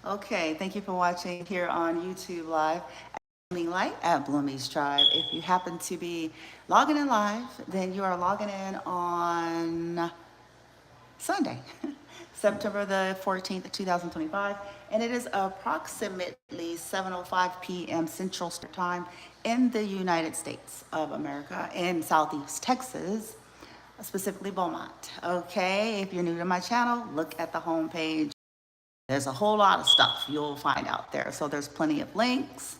Okay, thank you for watching here on YouTube Live at Blooming Light at Bloomie's Tribe. If you happen to be logging in live, then you are logging in on Sunday, September the 14th, 2025, and it is approximately 7:05 p.m. Central Standard Time in the United States of America in Southeast Texas, specifically Beaumont. Okay, if you're new to my channel, look at the homepage. There's a whole lot of stuff you'll find out there. So there's plenty of links.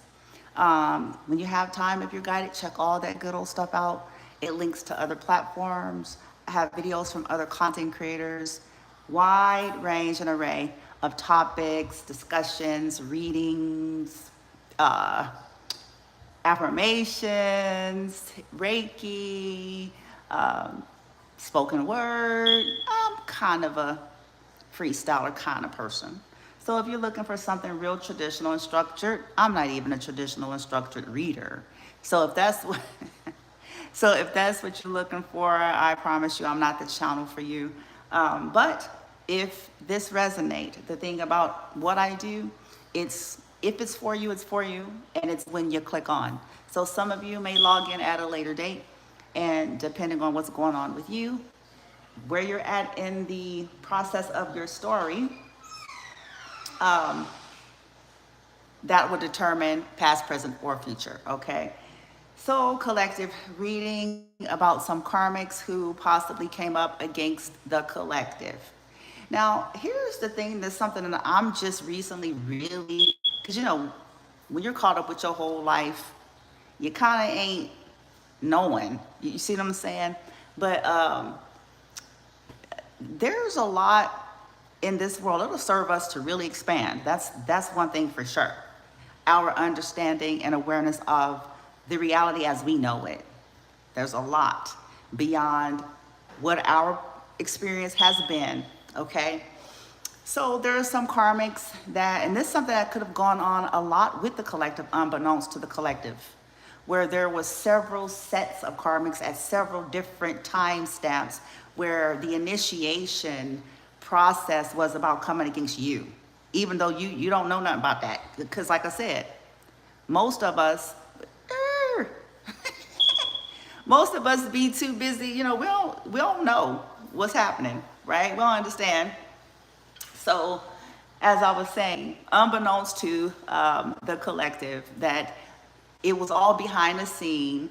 When you have time, if you're guided, check all that good old stuff out. It links to other platforms. I have videos from other content creators, wide range and array of topics, discussions, readings, uh, affirmations, Reiki, um, spoken word. I'm kind of a freestyler kind of person. So if you're looking for something real traditional and structured, I'm not even a traditional and structured reader. So if that's what if that's what you're looking for, I promise you I'm not the channel for you. But if this resonates, the thing about what I do, it's if it's for you, it's for you, and it's when you click on. So some of you may log in at a later date, and depending on what's going on with you, where you're at in the process of your story, um, that will determine past, present, or future, okay? So collective reading about some karmics who possibly came up against the collective. Now, here's the thing, that's something that I'm just recently really, because when you're caught up with your whole life, you kind of ain't knowing. You see what I'm saying? But there's a lot in this world. It'll serve us to really expand. That's one thing for sure. Our understanding and awareness of the reality as we know it. There's a lot beyond what our experience has been, okay? So there are some karmics that, and this is something that could have gone on a lot with the collective, unbeknownst to the collective, where there was several sets of karmics at several different time stamps where the initiation process was about coming against you, even though you don't know nothing about that. Because like I said, most of us, er, most of us be too busy, we don't know what's happening, right? We don't understand. So as I was saying, unbeknownst to the collective, that it was all behind the scene.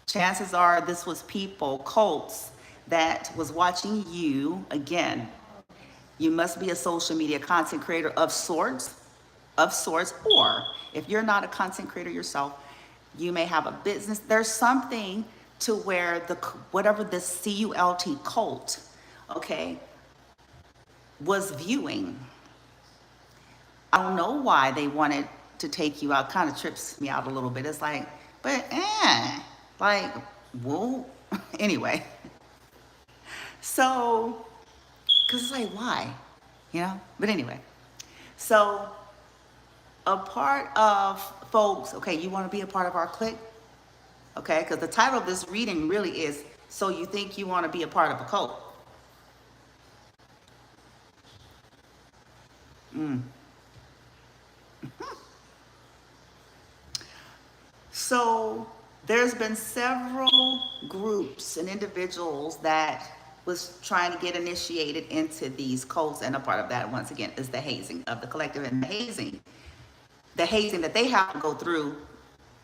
Chances are this was people, cults, that was watching you. Again, you must be a social media content creator of sorts, or if you're not a content creator yourself, you may have a business. There's something to where whatever this cult, okay, was viewing. I don't know why they wanted to take you out. Kind of trips me out a little bit. It's like, but like, whoa. Anyway, so, because it's like, why? But anyway, so a part of folks, okay, you want to be a part of our clique? Okay, because the title of this reading really is, So You Think You Want to Be a Part of a Cult? So there's been several groups and individuals that was trying to get initiated into these cults, and a part of that, once again, is the hazing of the collective. And the hazing that they have to go through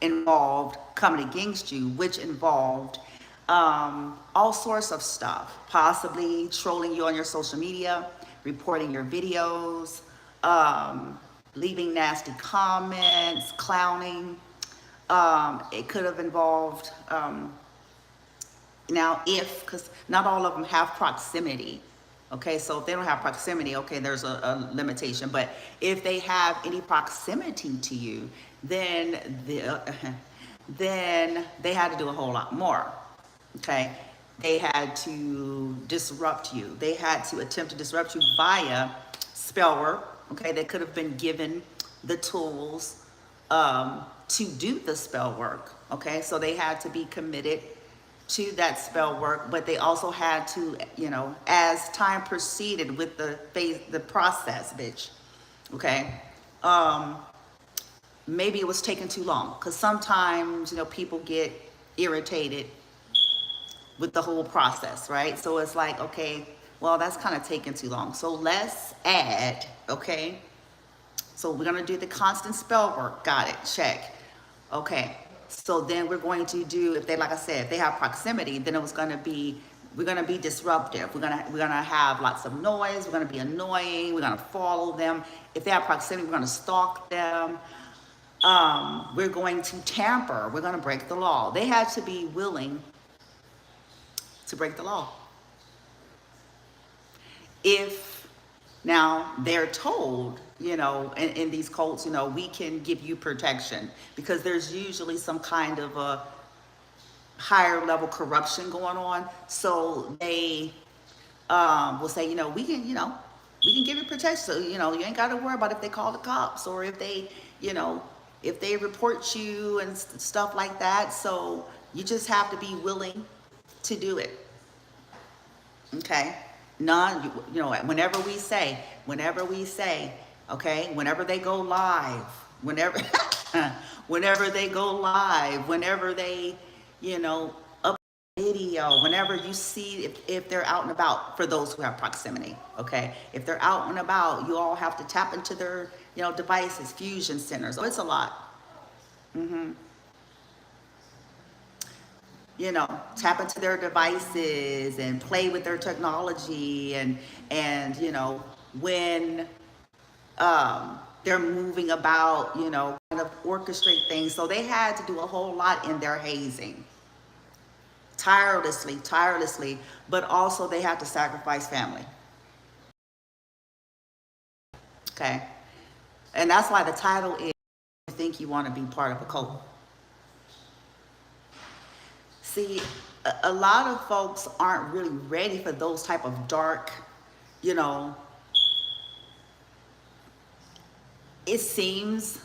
involved coming against you, which involved all sorts of stuff, possibly trolling you on your social media, reporting your videos, leaving nasty comments, clowning. It could have involved, because not all of them have proximity. Okay, so if they don't have proximity, okay, there's a limitation. But if they have any proximity to you, then then they had to do a whole lot more. Okay, they had to disrupt you. They had to attempt to disrupt you via spell work. Okay, they could have been given the tools to do the spell work. Okay, so they had to be committed to that spell work, but they also had to, as time proceeded with the process, bitch. Okay, maybe it was taking too long, because sometimes, you know, people get irritated with the whole process, right? So it's like, okay, well, that's kind of taking too long. So let's add, okay? So we're gonna do the constant spell work. Got it, check. Okay, so then we're going to do, if they, like I said, if they have proximity, then it was gonna be, we're gonna be disruptive. We're gonna have lots of noise. We're gonna be annoying. We're gonna follow them. If they have proximity, we're gonna stalk them. We're going to tamper. We're gonna break the law. They had to be willing to break the law. If now they're told, you know, in these cults, you know, we can give you protection, because there's usually some kind of a higher level corruption going on. So they will say, you know, we can give you protection. So, you know, you ain't got to worry about if they call the cops, or if they, you know, if they report you and stuff like that. So you just have to be willing to do it. Okay. None, you know, whenever we say, okay, whenever they go live, whenever, whenever they go live, whenever they, you know, up video, whenever you see, if they're out and about, for those who have proximity, okay? If they're out and about, you all have to tap into their, you know, devices, fusion centers. Oh, it's a lot. You know, tap into their devices and play with their technology, and you know, when they're moving about, you know, kind of orchestrate things. So they had to do a whole lot in their hazing, tirelessly, but also they had to sacrifice family. Okay, and that's why the title is "You Think You Want to Be Part of a Cult." See, a lot of folks aren't really ready for those type of dark, you know, it seems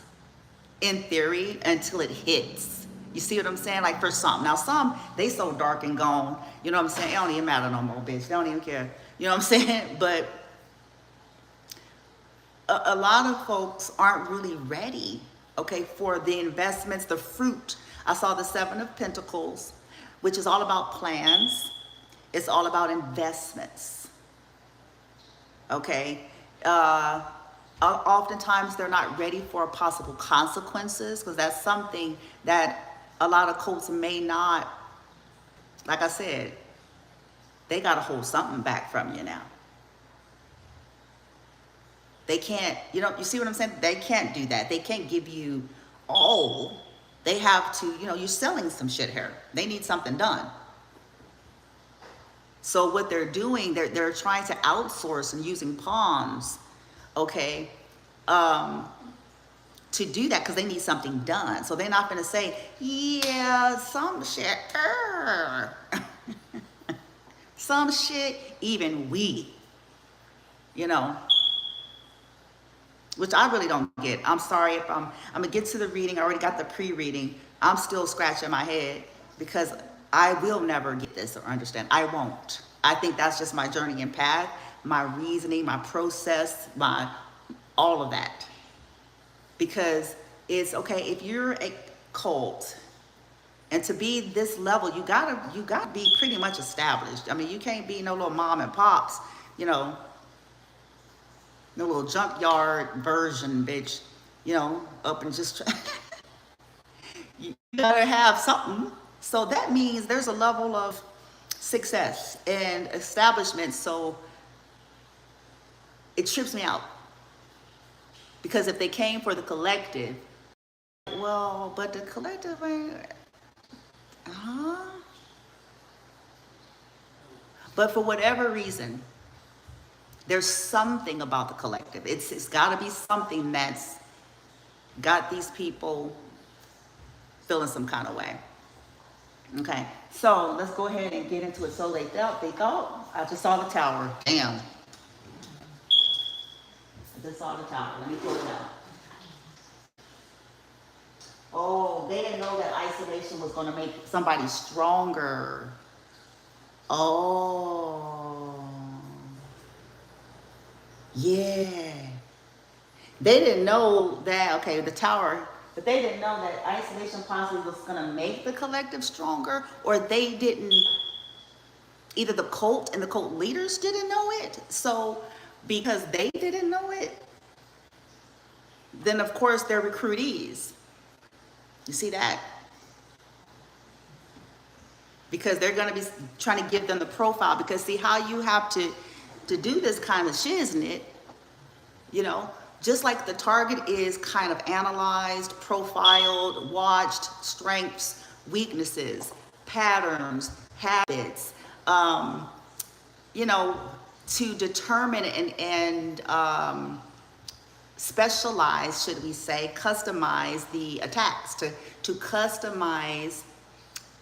in theory until it hits. You see what I'm saying? Like for some. Now some, they so dark and gone, you know what I'm saying? It don't even matter no more, bitch. They don't even care. You know what I'm saying? But a lot of folks aren't really ready, okay, for the investments, the fruit. I saw the Seven of Pentacles, which is all about plans. It's all about investments, okay? Oftentimes they're not ready for possible consequences, because that's something that a lot of cults may not, like I said, they got to hold something back from you now. They can't, you know, you see what I'm saying? They can't do that. They can't give you all. They have to, you know, you're selling some shit here. They need something done. So what they're doing, they're trying to outsource and using pawns, okay, to do that, because they need something done. So they're not going to say, yeah, some shit, some shit, even we, you know, which I really don't get. I'm sorry if I'm going to get to the reading. I already got the pre-reading. I'm still scratching my head, because I will never get this or understand. I won't. I think that's just my journey and path, my reasoning, my process, my all of that. Because it's okay, if you're a cult, and to be this level, you gotta be pretty much established. I mean, you can't be no little mom and pops, you know, no little junkyard version, bitch, you know, up and just you gotta have something. So that means there's a level of success and establishment. So it trips me out, because if they came for the collective, well, but the collective ain't, but for whatever reason, there's something about the collective. It's got to be something that's got these people feeling some kind of way. Okay, so let's go ahead and get into it. So they thought, I just saw the tower. Damn. I just saw the tower. Let me pull it out. Oh, they didn't know that isolation was going to make somebody stronger. Oh. Yeah. They didn't know that, okay, the tower, but they didn't know that isolation possibly was going to make the collective stronger, or they didn't, either the cult and the cult leaders didn't know it. So because they didn't know it, then of course they're recruitees. You see that? Because they're going to be trying to give them the profile, because see how you have to do this kind of shiznit, you know, just like the target is kind of analyzed, profiled, watched, strengths, weaknesses, patterns, habits, you know, to determine and specialize, should we say, customize the attacks, to customize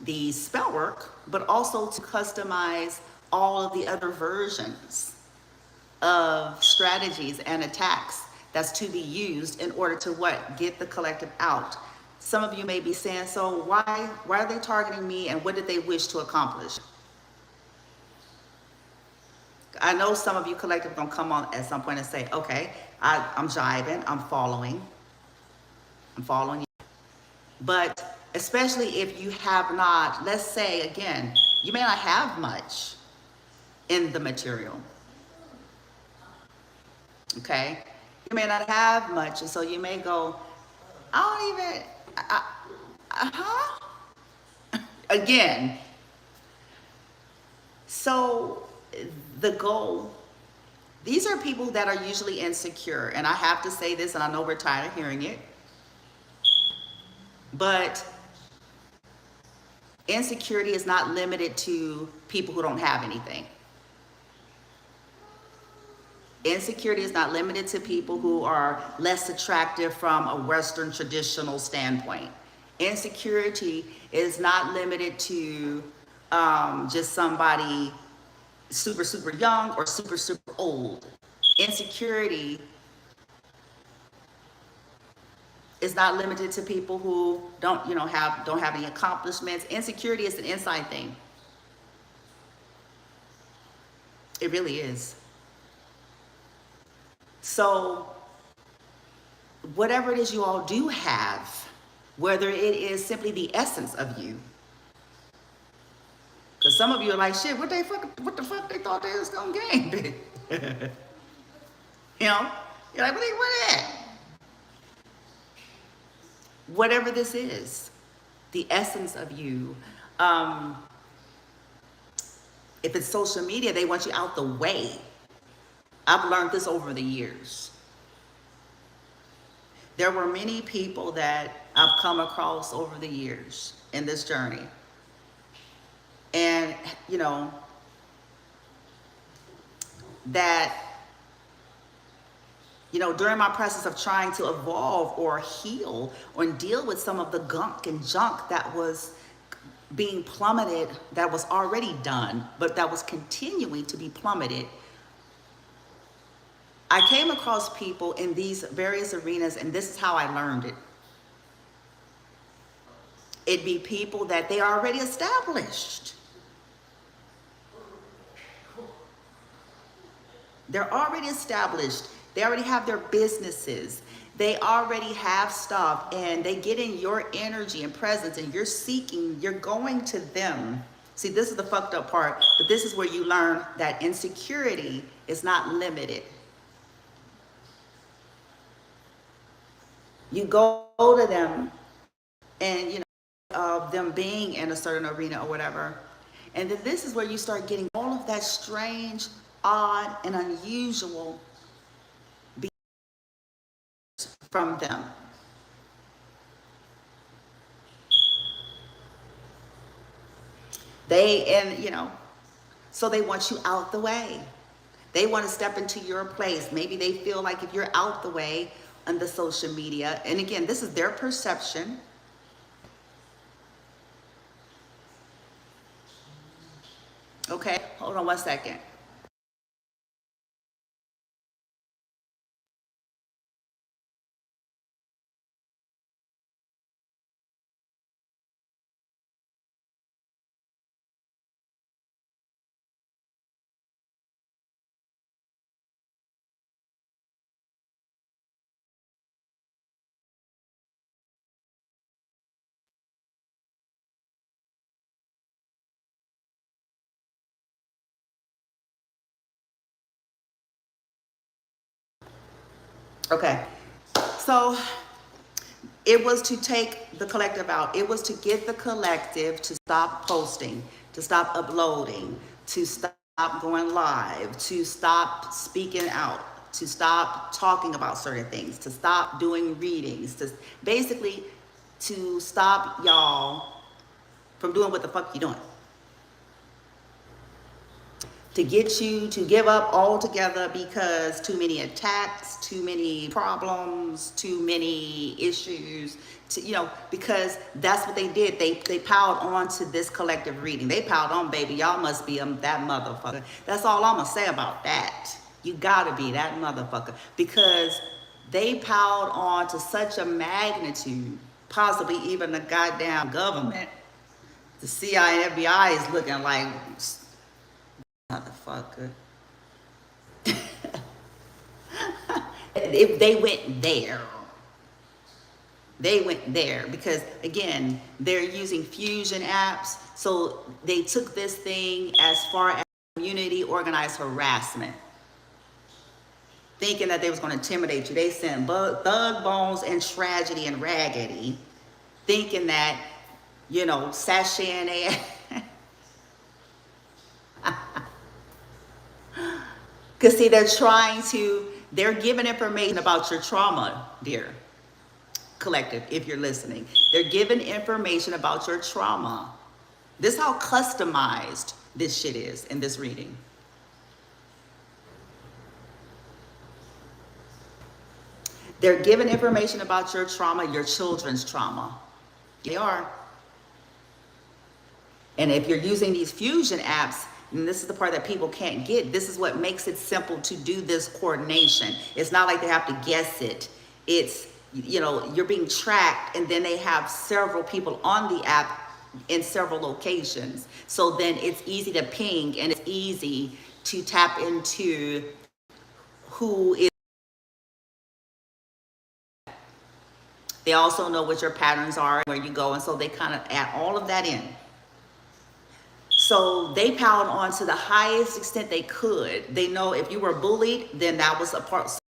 the spell work, but also to customize all of the other versions of strategies and attacks that's to be used in order to what? Get the collective out. Some of you may be saying, so why are they targeting me, and what did they wish to accomplish? I know some of you collective gonna come on at some point and say, okay, I'm jiving, I'm following you. But especially if you have not, let's say again, you may not have much in the material. Okay? You may not have much, and so you may go, I don't even, huh? Again. So the goal, these are people that are usually insecure, and I have to say this, and I know we're tired of hearing it, but insecurity is not limited to people who don't have anything. Insecurity is not limited to people who are less attractive from a Western traditional standpoint. Insecurity is not limited to just somebody super, super young or super, super old. Insecurity is not limited to people who don't have any accomplishments. Insecurity is an inside thing. It really is. So whatever it is you all do have, whether it is simply the essence of you, because some of you are like, shit, what the fuck they thought they was gonna gain? You know, you're like, what at? Whatever this is, the essence of you. If it's social media, they want you out the way. I've learned this over the years. There were many people that I've come across over the years in this journey. And, you know, that, you know, during my process of trying to evolve or heal or deal with some of the gunk and junk that was being plummeted, that was already done, but that was continuing to be plummeted, I came across people in these various arenas, and this is how I learned it. It'd be people that they are already established. They're already established. They already have their businesses. They already have stuff, and they get in your energy and presence, and you're seeking, you're going to them. See, this is the fucked up part, but this is where you learn that insecurity is not limited. You go to them, and you know, of them being in a certain arena or whatever, and then this is where you start getting all of that strange, odd, and unusual from them. And you know, so they want you out the way. They want to step into your place. Maybe they feel like if you're out the way on the social media, and again, this is their perception. Okay, hold on 1 second. Okay. So it was to take the collective out. It was to get the collective to stop posting, to stop uploading, to stop going live, to stop speaking out, to stop talking about certain things, to stop doing readings, to basically to stop y'all from doing what the fuck you're doing. To get you to give up altogether because too many attacks, too many problems, too many issues, because that's what they did. They piled on to this collective reading. They piled on, baby, y'all must be that motherfucker. That's all I'm gonna say about that. You gotta be that motherfucker, because they piled on to such a magnitude, possibly even the goddamn government. The CIA and FBI is looking like, motherfucker. If they went there because again, they're using fusion apps. So they took this thing as far as community organized harassment, thinking that they was going to intimidate you. They sent Thug Bones and Tragedy and Raggedy, thinking that, sashaying their because see, they're giving information about your trauma, dear collective, if you're listening. They're giving information about your trauma. This is how customized this shit is in this reading. They're giving information about your trauma, your children's trauma. They are. And if you're using these fusion apps, and this is the part that people can't get, this is what makes it simple to do this coordination. It's not like they have to guess it. It's, you're being tracked, and then they have several people on the app in several locations. So then it's easy to ping, and it's easy to tap into who is. They also know what your patterns are, where you go, and so they kind of add all of that in. So they piled on to the highest extent they could. They know if you were bullied, then that was a part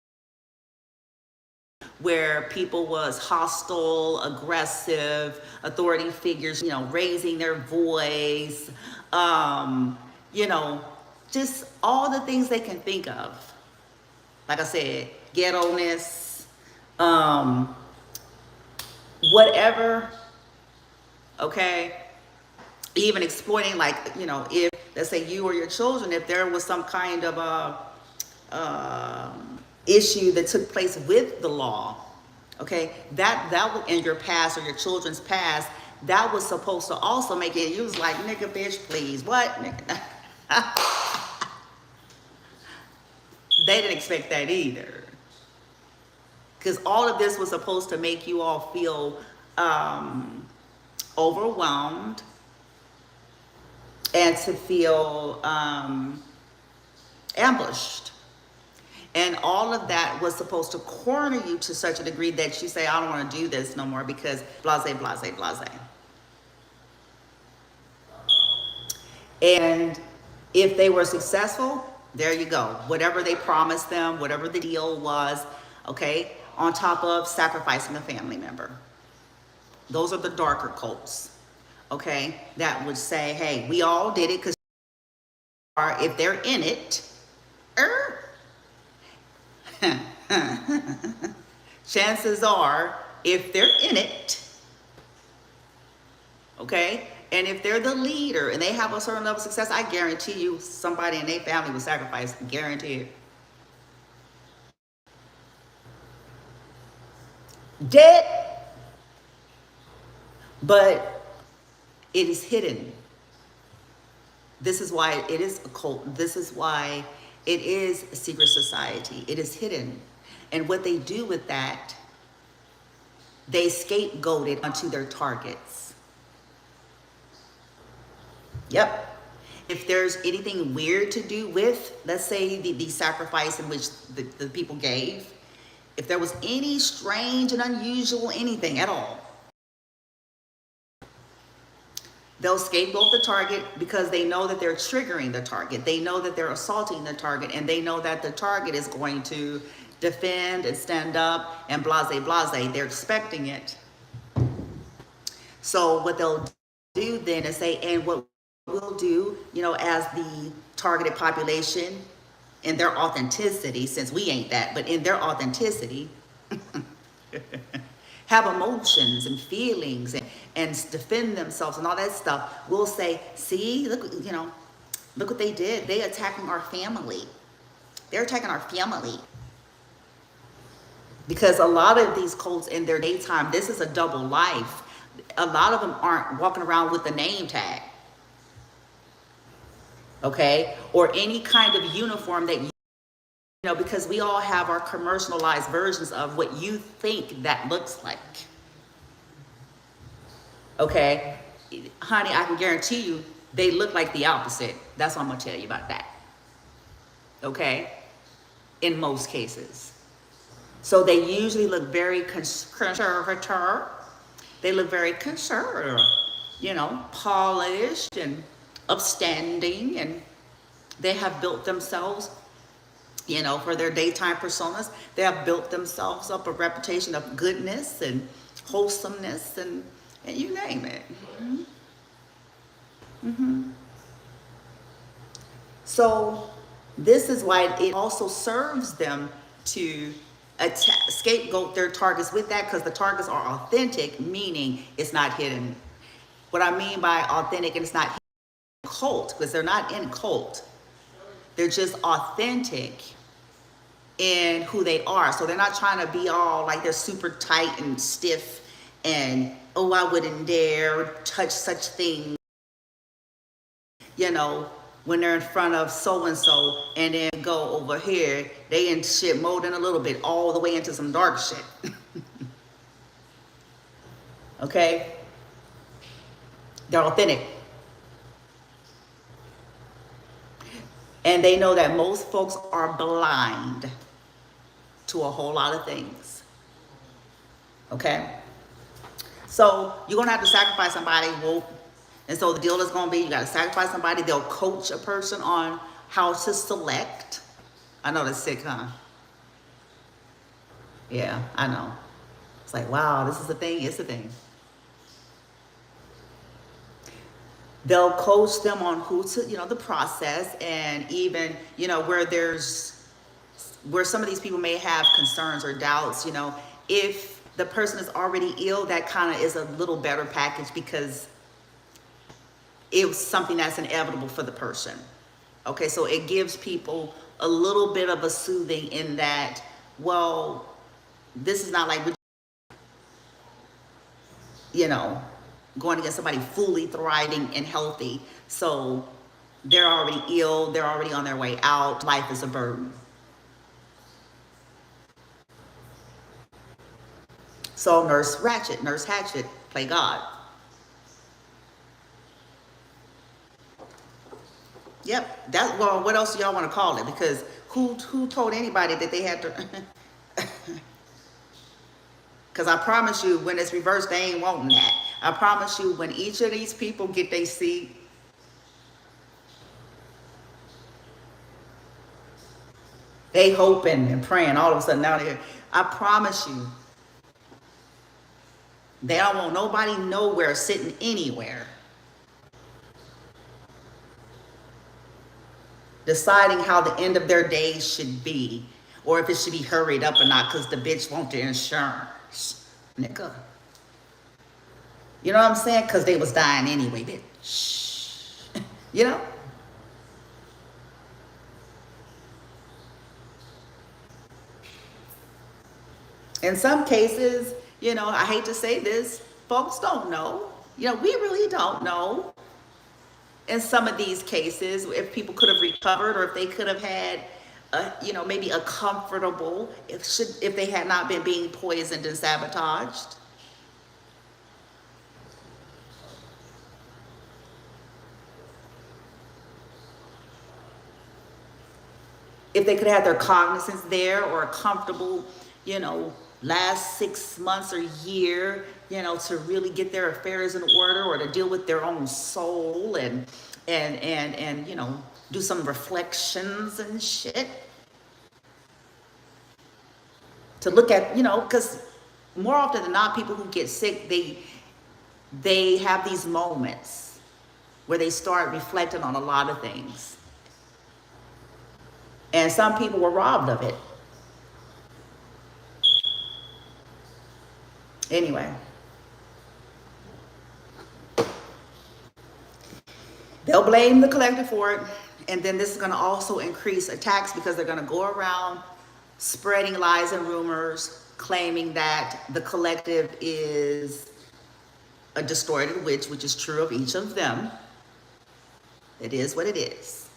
where people was hostile, aggressive, authority figures, raising their voice, just all the things they can think of. Like I said, ghetto-ness, whatever, okay? Even exploiting, like, if, let's say you or your children, if there was some kind of a issue that took place with the law, okay, that would, in your past or your children's past, that was supposed to also make it, you was like, nigga, bitch, please, what, nigga? They didn't expect that either. Because all of this was supposed to make you all feel overwhelmed, and to feel ambushed. And all of that was supposed to corner you to such a degree that you say, I don't want to do this no more because blase, blase, blase. And if they were successful, there you go. Whatever they promised them, whatever the deal was, okay, on top of sacrificing a family member. Those are the darker cults. Okay, that would say, hey, we all did it because if they're in it, chances are, if they're in it, okay, and if they're the leader and they have a certain level of success, I guarantee you somebody in their family will sacrifice, guaranteed. Dead, but it is hidden. This is why it is a cult. This is why it is a secret society. It is hidden. And what they do with that, they scapegoat it onto their targets. Yep. If there's anything weird to do with, let's say, the sacrifice in which the people gave, if there was any strange and unusual anything at all, they'll scapegoat the target because they know that they're triggering the target. They know that they're assaulting the target, and they know that the target is going to defend and stand up and blase blase. They're expecting it. So what they'll do then is say, and what we'll do, as the targeted population in their authenticity, since we ain't that, but in their authenticity, have emotions and feelings and defend themselves and all that stuff. We'll say, see, look, look what they did. They attacking our family. They're attacking our family. Because a lot of these cults in their daytime, this is a double life. A lot of them aren't walking around with the name tag. Okay? Or any kind of uniform that because we all have our commercialized versions of what you think that looks like. Okay? Honey, I can guarantee you they look like the opposite. That's what I'm going to tell you about that. Okay? In most cases. So they usually look very conservative. They look very conservative, polished and upstanding, and they have built themselves, for their daytime personas, they have built themselves up a reputation of goodness and wholesomeness and you name it. So this is why it also serves them to scapegoat their targets with that, because the targets are authentic, meaning it's not hidden. What I mean by authentic, and it's not cult, because they're not in cult. They're just authentic in who they are. So they're not trying to be all like they're super tight and stiff and, oh, I wouldn't dare touch such things, when they're in front of so-and-so and then go over here, they in shit molding a little bit all the way into some dark shit. Okay? They're authentic. And they know that most folks are blind to a whole lot of things. Okay? So you're going to have to sacrifice somebody. And so the deal is going to be, you got to sacrifice somebody. They'll coach a person on how to select. I know that's sick, huh? Yeah, I know. It's like, wow, this is a thing. It's a thing. They'll coach them on who to, the process, and even, where some of these people may have concerns or doubts, if the person is already ill, that kind of is a little better package, because it's something that's inevitable for the person. Okay, so it gives people a little bit of a soothing in that, well, this is not like, going against somebody fully thriving and healthy. So they're already ill, they're already on their way out, life is a burden. So Nurse Hatchet, play God. Yep, well, what else do y'all want to call it? Because who told anybody that they had to... Because I promise you, when it's reversed, they ain't wanting that. I promise you, when each of these people get their seat, they hoping and praying all of a sudden now they're here. I promise you, they don't want nobody nowhere sitting anywhere deciding how the end of their days should be, or if it should be hurried up or not, because the bitch want the insurance. Nigga. You know what I'm saying? Because they was dying anyway, bitch. In some cases, I hate to say this, folks don't know. We really don't know. In some of these cases, if people could have recovered, or if they could have had, maybe a comfortable, if they had not been being poisoned and sabotaged. If they could have had their cognizance there, or a comfortable, last 6 months or year, to really get their affairs in order, or to deal with their own soul and do some reflections and shit. to look at, you know, because more often than not, people who get sick, they have these moments where they start reflecting on a lot of things. And some people were robbed of it. Anyway, they'll blame the collective for it. And then this is going to also increase attacks because they're going to go around spreading lies and rumors, claiming that the collective is a distorted witch, which is true of each of them. It is what it is.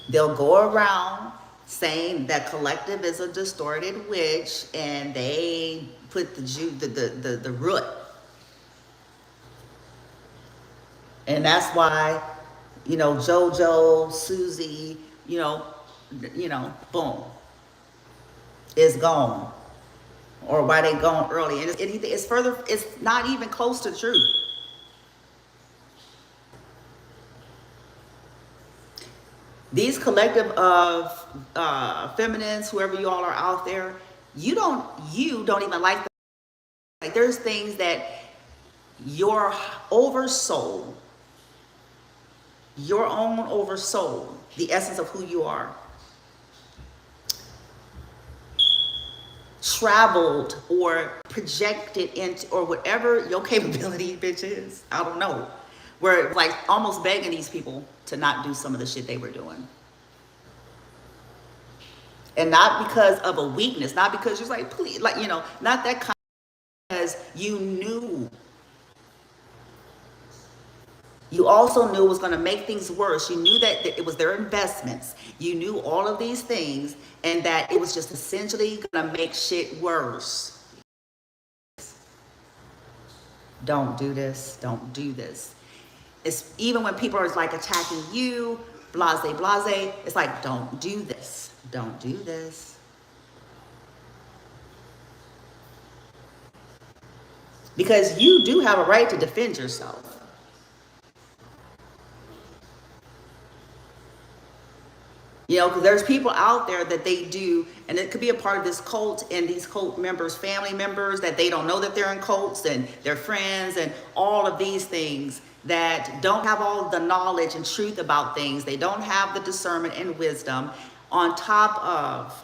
They'll go around saying that collective is a distorted witch, and they put the root. And that's why, you know, JoJo, Susie, you know, boom, is gone. Or why they gone early. And it's further, it's not even close to the truth. These collective of feminines, whoever you all are out there, you don't even like them. Like, there's things that your oversoul, your own oversoul, the essence of who you are, traveled or projected into, or whatever your capability, bitch, is. I don't know. We're like almost begging these people to not do some of the shit they were doing. And not because of a weakness, not because you're like, please, like, you know, not that kind of, because you knew. You also knew it was going to make things worse. You knew that it was their investments. You knew all of these things, and that it was just essentially going to make shit worse. Don't do this. Don't do this. It's even when people are like attacking you, blase, blase. It's like, don't do this. Don't do this. Because you do have a right to defend yourself. You know, because there's people out there that they do, and it could be a part of this cult, and these cult members, family members, that they don't know that they're in cults, and their friends, and all of these things, that don't have all the knowledge and truth about things. They don't have the discernment and wisdom. On top of,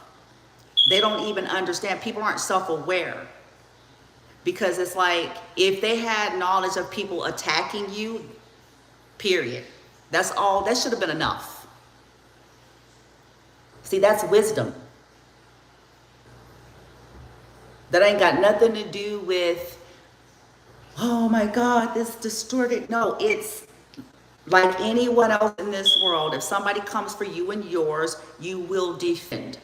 they don't even understand. People aren't self-aware. Because it's like, if they had knowledge of people attacking you, period. That's all, that should have been enough. See, that's wisdom. That ain't got nothing to do with, oh my God, this distorted. No, it's like anyone else in this world. If somebody comes for you and yours, you will defend.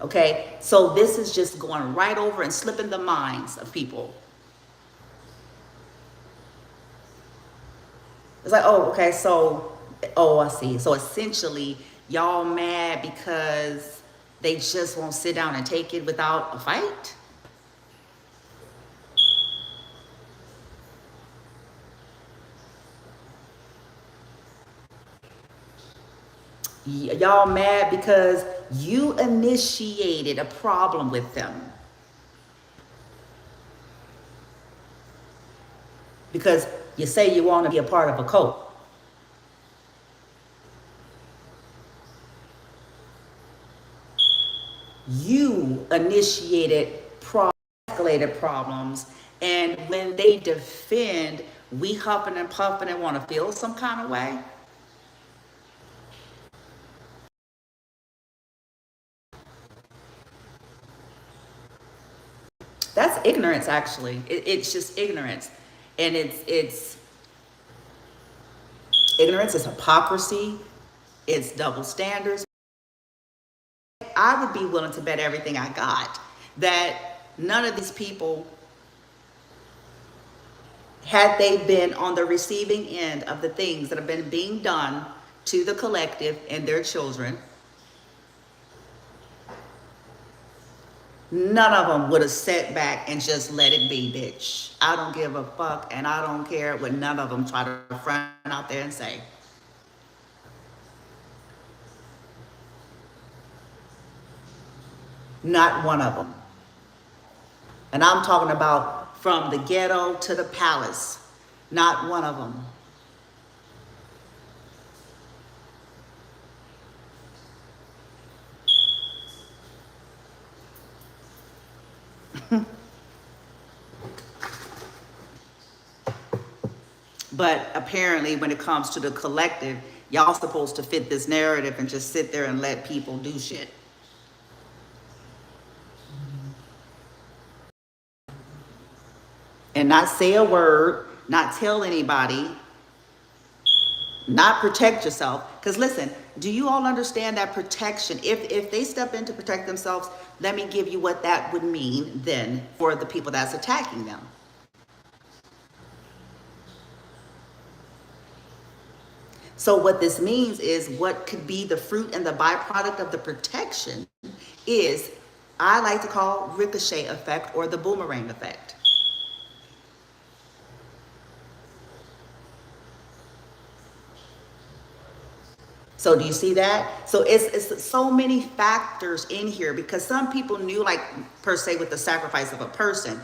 Okay, so this is just going right over and slipping the minds of people. It's like, oh, okay, so, oh, I see. So essentially, y'all mad because they just won't sit down and take it without a fight? Y'all mad because you initiated a problem with them. Because you say you want to be a part of a cult. You initiated escalated problems, and when they defend, we huffing and puffing and want to feel some kind of way. That's ignorance, actually. It's just ignorance. And it's ignorance, it's hypocrisy, it's double standards. I would be willing to bet everything I got that none of these people, had they been on the receiving end of the things that have been being done to the collective and their children, none of them would have sat back and just let it be, bitch. I don't give a fuck, and I don't care what none of them try to front out there and say. Not one of them. And I'm talking about from the ghetto to the palace. Not one of them. But apparently when it comes to the collective, y'all supposed to fit this narrative and just sit there and let people do shit. And not say a word, not tell anybody, not protect yourself. Because listen, do you all understand that protection? If they step in to protect themselves, let me give you what that would mean then for the people that's attacking them. So what this means is what could be the fruit and the byproduct of the protection is, I like to call ricochet effect or the boomerang effect. So do you see that? So it's so many factors in here, because some people knew, like per se with the sacrifice of a person,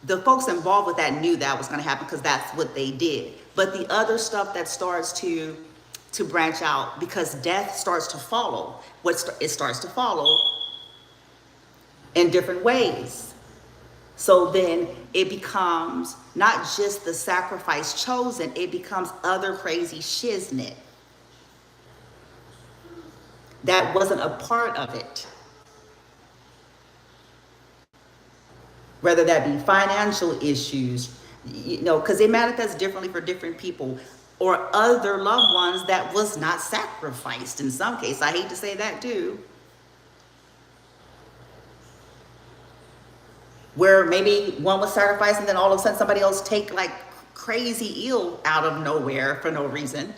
the folks involved with that knew that was going to happen because that's what they did. But the other stuff that starts to branch out, because death starts to follow, it starts to follow in different ways. So then it becomes not just the sacrifice chosen, it becomes other crazy shiznit that wasn't a part of it. Whether that be financial issues, you know, because they manifest differently for different people, or other loved ones that was not sacrificed in some case. I hate to say that too. Where maybe one was sacrificed and then all of a sudden somebody else take like crazy ill out of nowhere for no reason.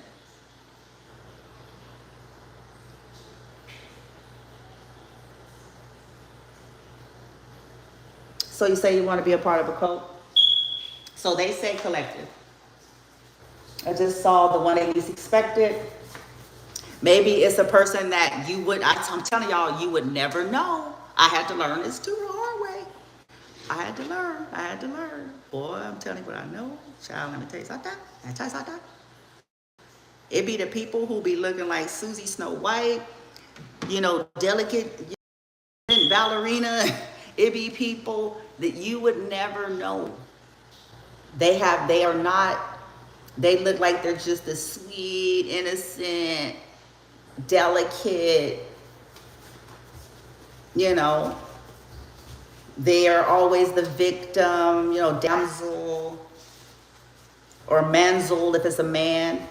So you say you want to be a part of a cult? So they say collective. I just saw the one that least expected. Maybe it's a person that you would, I'm telling y'all, you would never know. I had to learn this too the hard way. I had to learn. Boy, I'm telling you what I know. Child, let me tell you something. It be the people who be looking like Susie Snow White, you know, delicate ballerina. It be people that you would never know. They look like they're just a sweet, innocent, delicate, you know. They are always the victim, you know, damsel or manzel if it's a man.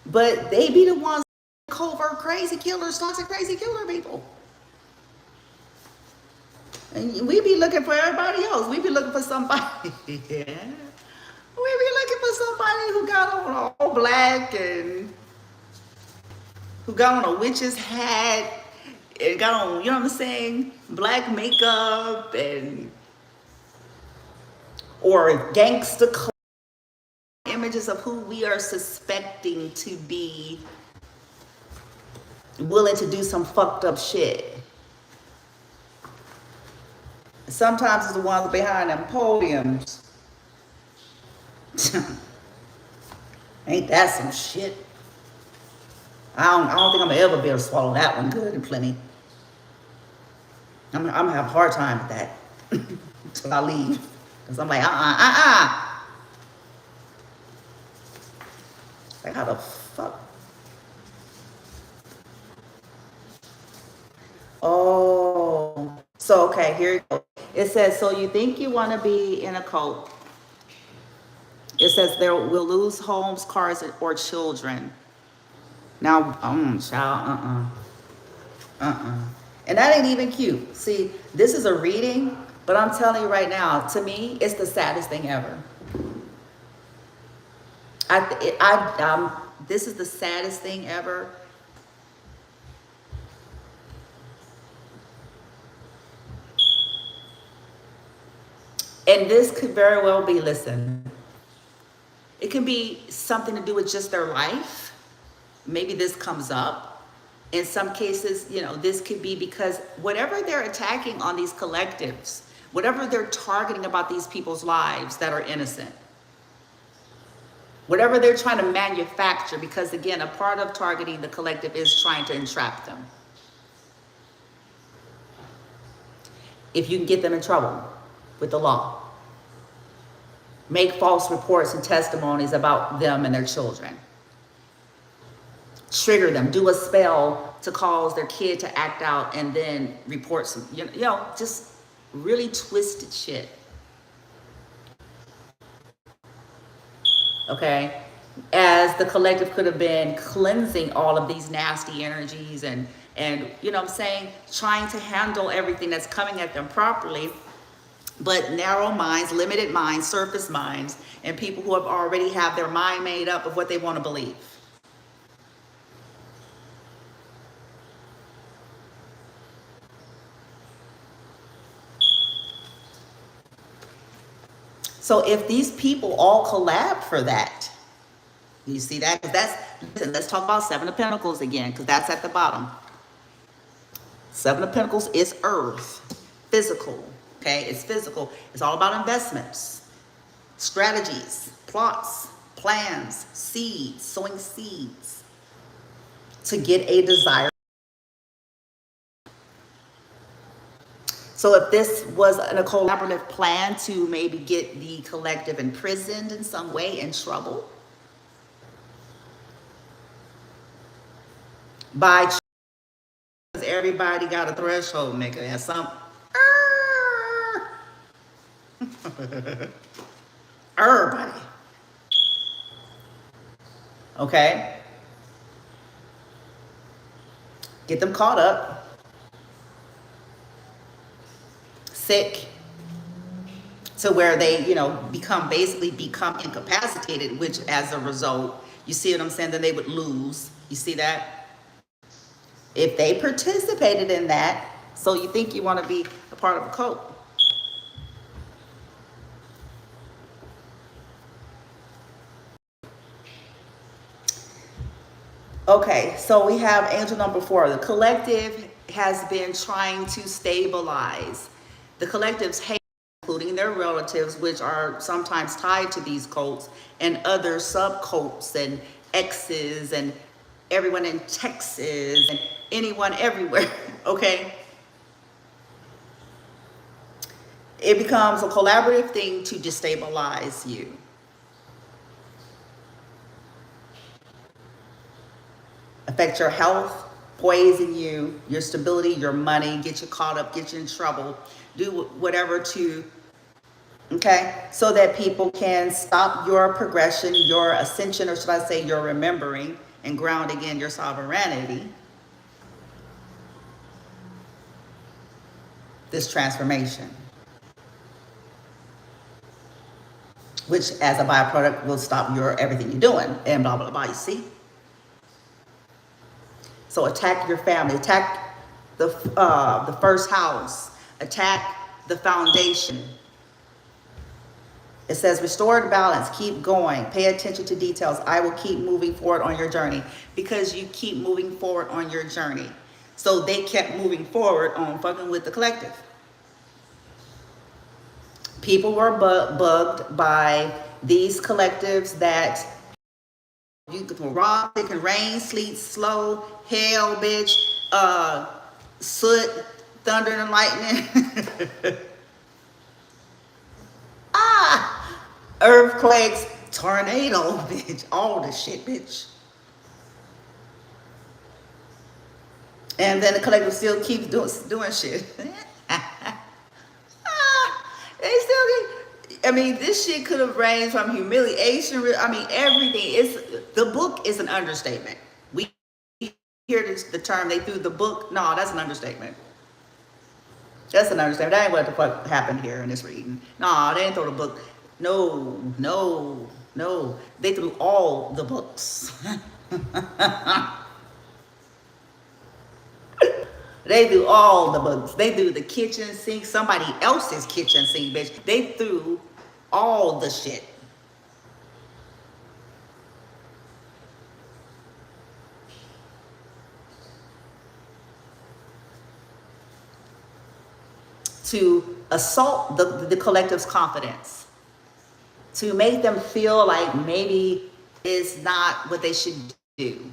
But they be the ones, covert crazy killers, toxic crazy killer people. And we be looking for everybody else. We be looking for somebody. Yeah. We be looking for somebody who got on all black and who got on a witch's hat and got on, you know what I'm saying, black makeup and or gangster images of who we are suspecting to be willing to do some fucked up shit. Sometimes it's the ones behind them podiums. Ain't that some shit? I don't think I'm gonna ever be able to swallow that one good and plenty. I'm gonna have a hard time with that until I leave. Because I'm like, Like, how the fuck? Oh, so okay, here you go. It says, so you think you want to be in a cult. It says there will lose homes, cars, or children. Now, child, And that ain't even cute. See, this is a reading, but I'm telling you right now, to me, it's the saddest thing ever. This is the saddest thing ever. And this could very well be, listen, it can be something to do with just their life. Maybe this comes up. In some cases, you know, this could be because whatever they're attacking on these collectives, whatever they're targeting about these people's lives that are innocent, whatever they're trying to manufacture, because again, a part of targeting the collective is trying to entrap them. If you can get them in trouble with the law, make false reports and testimonies about them and their children, trigger them, do a spell to cause their kid to act out and then report some, you know, just really twisted shit. Okay? As the collective could have been cleansing all of these nasty energies and you know what I'm saying, trying to handle everything that's coming at them properly, but narrow minds, limited minds, surface minds, and people who have already have their mind made up of what they want to believe. So if these people all collab for that, you see that? That's, listen, let's talk about Seven of Pentacles again, because that's at the bottom. Seven of Pentacles is earth, physical, okay? It's physical. It's all about investments, strategies, plots, plans, seeds, sowing seeds to get a desire. So if this was a collaborative plan to maybe get the collective imprisoned in some way, in trouble, by everybody got a threshold, nigga, and some everybody. Okay? Get them caught up, sick, to where they, you know, basically become incapacitated, which as a result, you see what I'm saying, then they would lose. You see that? If they participated in that, so you think you want to be a part of a cult. Okay, so we have angel number 4. The collective has been trying to stabilize. The collectives hate, including their relatives, which are sometimes tied to these cults, and other sub-cults and exes and everyone in Texas and anyone everywhere, okay? It becomes a collaborative thing to destabilize you. Affect your health, poison you, your stability, your money, get you caught up, get you in trouble, do whatever to, okay, so that people can stop your progression, your ascension, or should I say your remembering and grounding in your sovereignty, this transformation, which as a byproduct will stop your everything you're doing and blah, blah, blah, you see? So attack your family, attack the first house, attack the foundation. It says restored balance, keep going, pay attention to details. I will keep moving forward on your journey, because you keep moving forward on your journey. So they kept moving forward on fucking with the collective. People were bugged by these collectives that you can rock, it can rain, sleet, slow, hail, bitch, soot, thunder and lightning. Earthquakes, tornado, bitch, all this shit, bitch. And then the collective still keeps doing shit. They still get, I mean, this shit could have ranged from humiliation, I mean, everything. The book is an understatement. We hear the term, they threw the book. No, that's an understatement. That's an understatement. That ain't what the fuck happened here in this reading. No, they didn't throw the book. No, no, no. They threw all the books. They threw all the books. They threw the kitchen sink, somebody else's kitchen sink, bitch. They threw all the shit. to assault the collective's confidence, to make them feel like maybe it's not what they should do.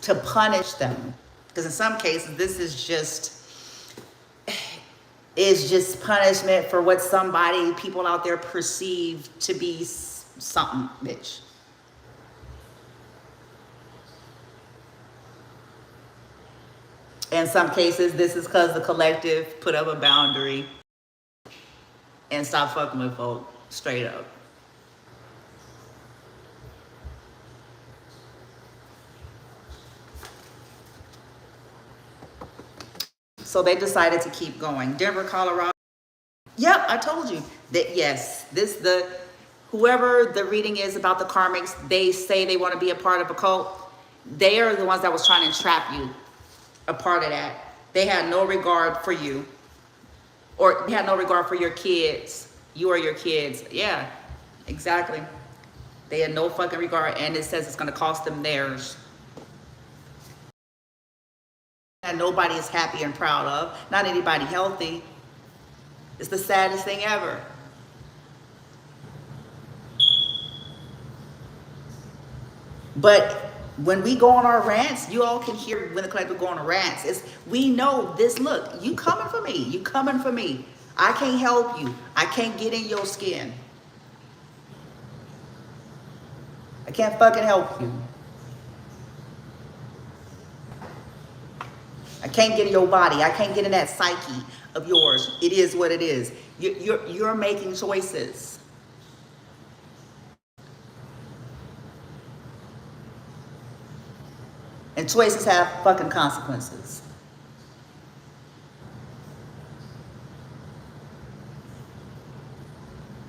To punish them. Because in some cases, this is just punishment for what people out there perceive to be something, bitch. In some cases, this is because the collective put up a boundary and stop fucking with folk straight up. So they decided to keep going. Denver, Colorado. Yep, I told you that. Yes, whoever the reading is about the Karmics, they say they want to be a part of a cult. They are the ones that was trying to entrap you a part of that. They had no regard for you, or they had no regard for your kids. You or your kids. Yeah, exactly. They had no fucking regard, and it says it's going to cost them theirs. And nobody is happy and proud of. Not anybody healthy. It's the saddest thing ever. But when we go on our rants, you all can hear when the collective go on rants. We know this. Look, you coming for me. You coming for me. I can't help you. I can't get in your skin. I can't fucking help you. I can't get in your body. I can't get in that psyche of yours. It is what it is. You're making choices. And choices have fucking consequences.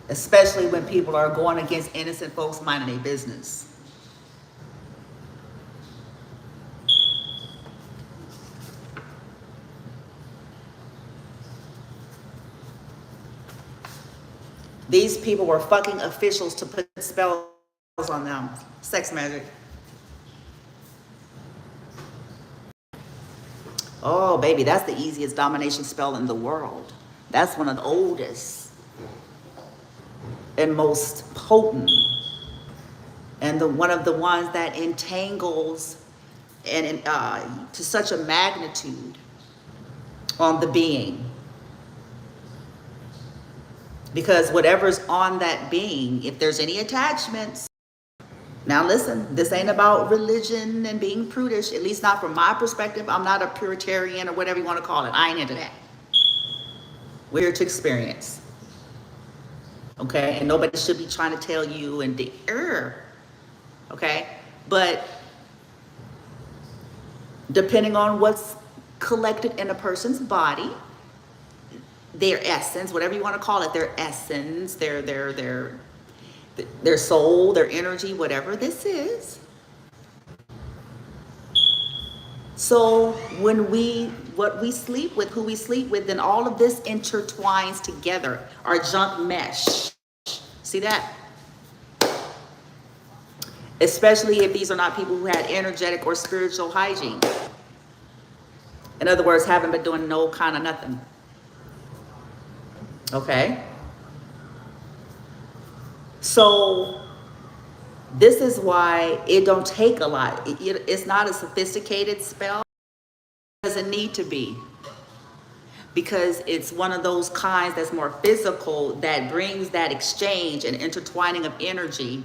Especially when people are going against innocent folks minding their business. These people were fucking officials to put spells on them. Sex magic. Oh, baby, that's the easiest domination spell in the world. That's one of the oldest and most potent. And one of the ones that entangles and to such a magnitude on the being. Because whatever's on that being, if there's any attachments. Now listen, this ain't about religion and being prudish, at least not from my perspective. I'm not a Puritarian or whatever you want to call it. I ain't into that. We're here to experience. Okay? And nobody should be trying to tell you and the okay? But depending on what's collected in a person's body, their essence, whatever you want to call it, their essence, their soul, their energy, whatever this is. So when what we sleep with, who we sleep with, then all of this intertwines together. Our junk mesh. See that? Especially if these are not people who had energetic or spiritual hygiene. In other words, haven't been doing no kind of nothing. Okay? So this is why it don't take a lot. It's not a sophisticated spell. It doesn't need to be. Because it's one of those kinds that's more physical, that brings that exchange and intertwining of energy.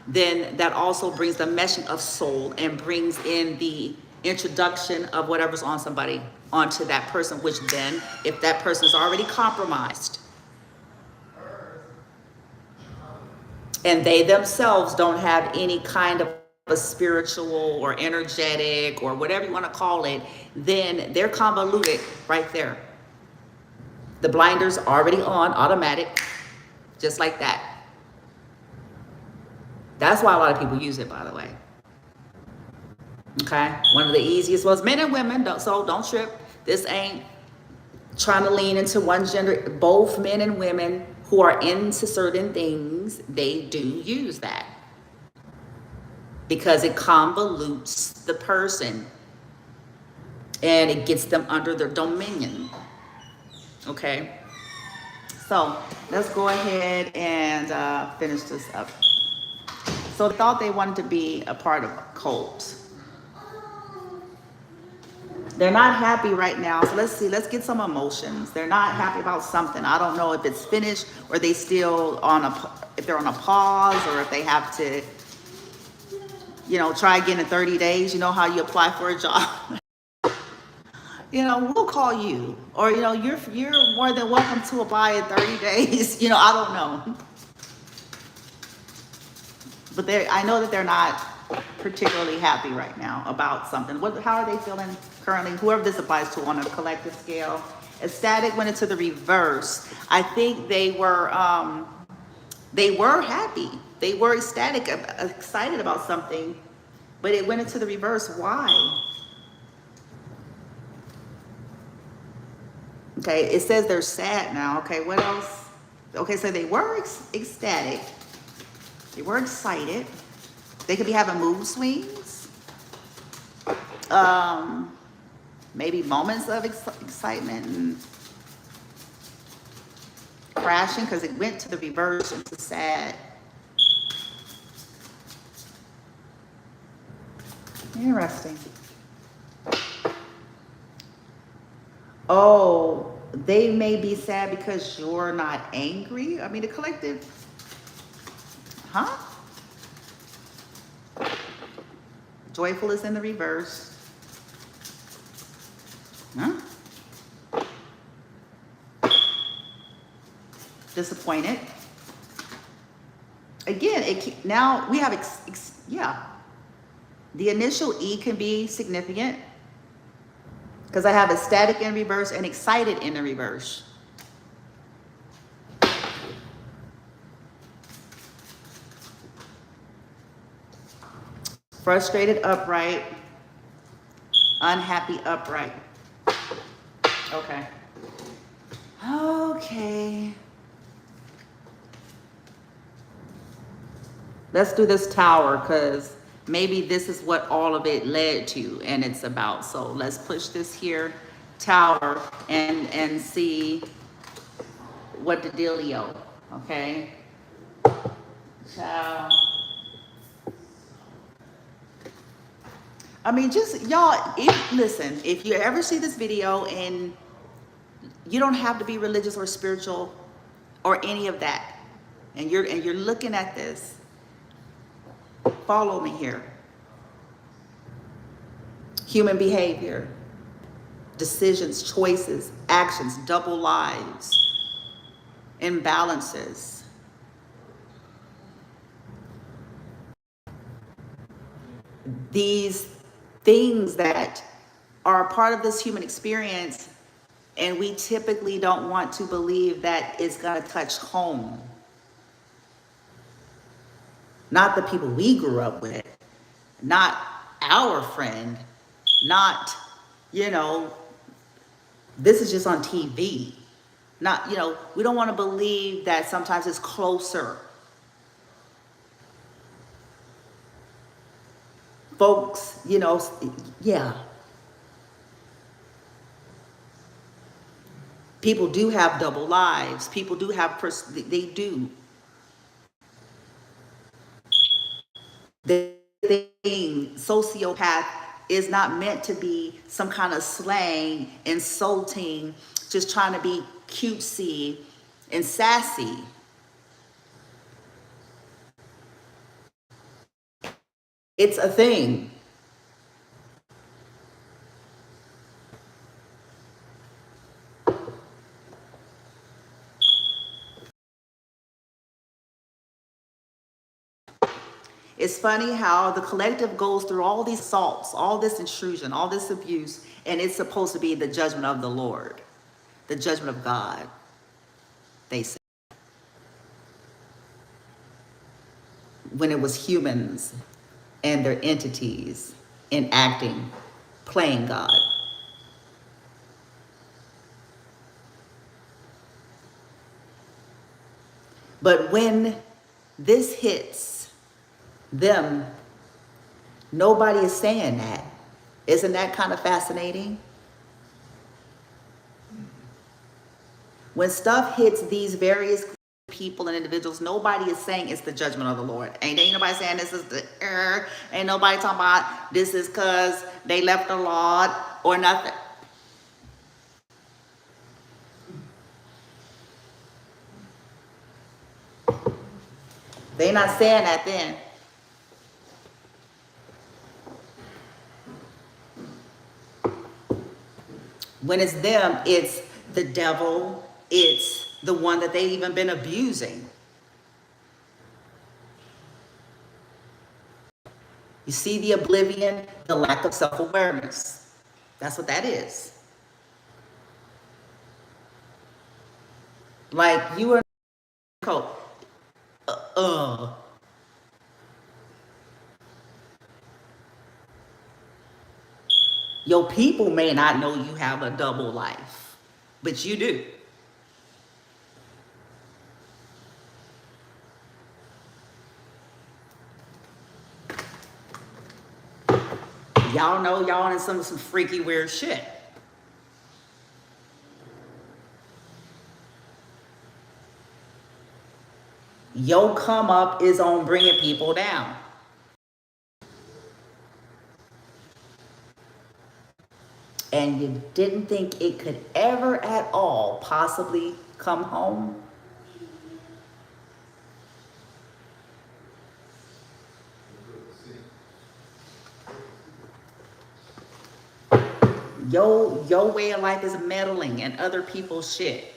Then that also brings the meshing of soul and brings in the introduction of whatever's on somebody onto that person, which then, if that person is already compromised, and they themselves don't have any kind of a spiritual or energetic or whatever you want to call it, then they're convoluted right there. The blinders already on, automatic, just like that. That's why a lot of people use it, by the way. Okay? One of the easiest ones, men and women, don't trip. This ain't trying to lean into one gender. Both men and women who are into certain things, they do use that. because it convolutes the person and it gets them under their dominion. Okay, so let's go ahead and finish this up. So they thought they wanted to be a part of a cult. They're not happy right now. So let's see, let's get some emotions. They're not happy about something. I don't know if it's finished or they still if they're on a pause, or if they have to, try again in 30 days. You know how you apply for a job? We'll call you, or, you're more than welcome to apply in 30 days. I don't know. But I know that they're not particularly happy right now about something. How are they feeling currently? Whoever this applies to on a collective scale. Ecstatic went into the reverse. I think they were happy. They were ecstatic, excited about something, but it went into the reverse. Why? Okay, it says they're sad now. Okay, what else? Okay, so they were ecstatic. They were excited. They could be having mood swings. Maybe moments of excitement and crashing, because it went to the reverse into sad. Interesting. Oh, they may be sad because you're not angry. I mean, the collective, huh? Joyful is in the reverse. Huh? Disappointed. Again, now we have, yeah. The initial E can be significant, because I have ecstatic in reverse and excited in the reverse. Frustrated, upright. Unhappy, upright. Okay. Okay. Let's do this tower, because maybe this is what all of it led to and it's about. So let's push this here, tower, and see what the dealio, okay? Ciao. I mean, just y'all, listen, if you ever see this video, and you don't have to be religious or spiritual or any of that, and you're looking at this, follow me here. Human behavior, decisions, choices, actions, double lives, imbalances. These things that are a part of this human experience, and we typically don't want to believe that it's going to touch home. Not the people we grew up with, not our friend, not, this is just on TV. Not, we don't want to believe that sometimes it's closer. Folks, yeah. People do have double lives. People do have, they do. The thing, sociopath, is not meant to be some kind of slang, insulting, just trying to be cutesy and sassy. It's a thing. It's funny how the collective goes through all these assaults, all this intrusion, all this abuse, and it's supposed to be the judgment of the Lord, the judgment of God, they say. When it was humans and their entities enacting, playing God. But when this hits them, Nobody is saying that. Isn't that kind of fascinating? When stuff hits these various people and individuals, nobody is saying it's the judgment of the Lord. Ain't nobody saying this is the error. Ain't nobody talking about this is because they left the Lord or nothing. They not saying that then. When it's them, it's the devil. It's the one that they've even been abusing. You see the oblivion, the lack of self-awareness. That's what that is. Like you were coat. Your people may not know you have a double life, but you do. Y'all know y'all in some freaky weird shit. Your come up is on bringing people down. And you didn't think it could ever at all possibly come home? Your way of life is meddling in other people's shit.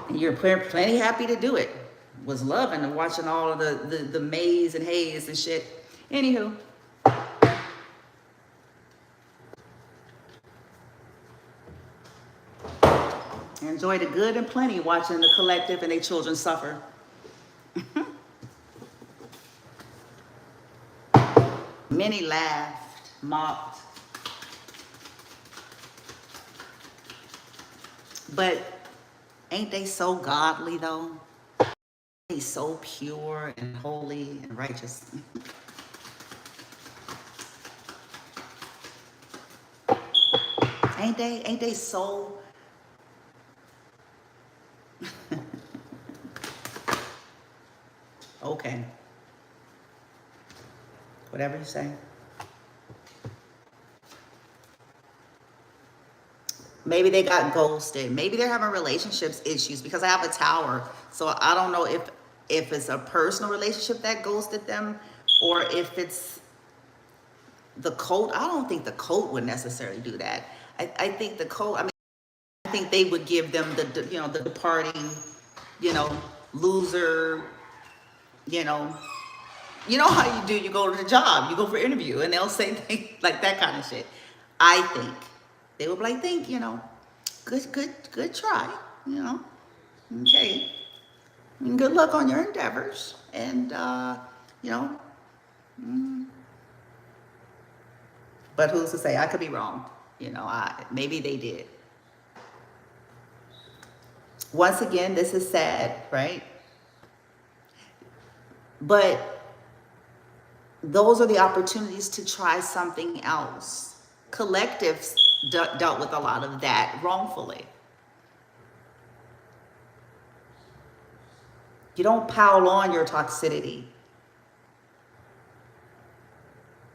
And you're plenty happy to do it. Was loving and watching all of the maze and haze and shit. Anywho. Enjoy the good and plenty watching the collective and their children suffer. Many laughed, mocked. But ain't they so godly though? They so pure and holy and righteous. Ain't they so okay. Whatever you say. Maybe they got ghosted. Maybe they're having relationships issues because I have a tower. So I don't know if it's a personal relationship that ghosted them or if it's the cult. I don't think the cult would necessarily do that. I think the cult, I mean, I think they would give them the departing, loser, you know how you do, you go to the job, you go for interview and they'll say things like that kind of shit. I think they would be like, good try, okay. And good luck on your endeavors. And, but who's to say? I could be wrong. Maybe they did. Once again, this is sad, right? But those are the opportunities to try something else. Collectives dealt with a lot of that wrongfully. You don't pile on your toxicity.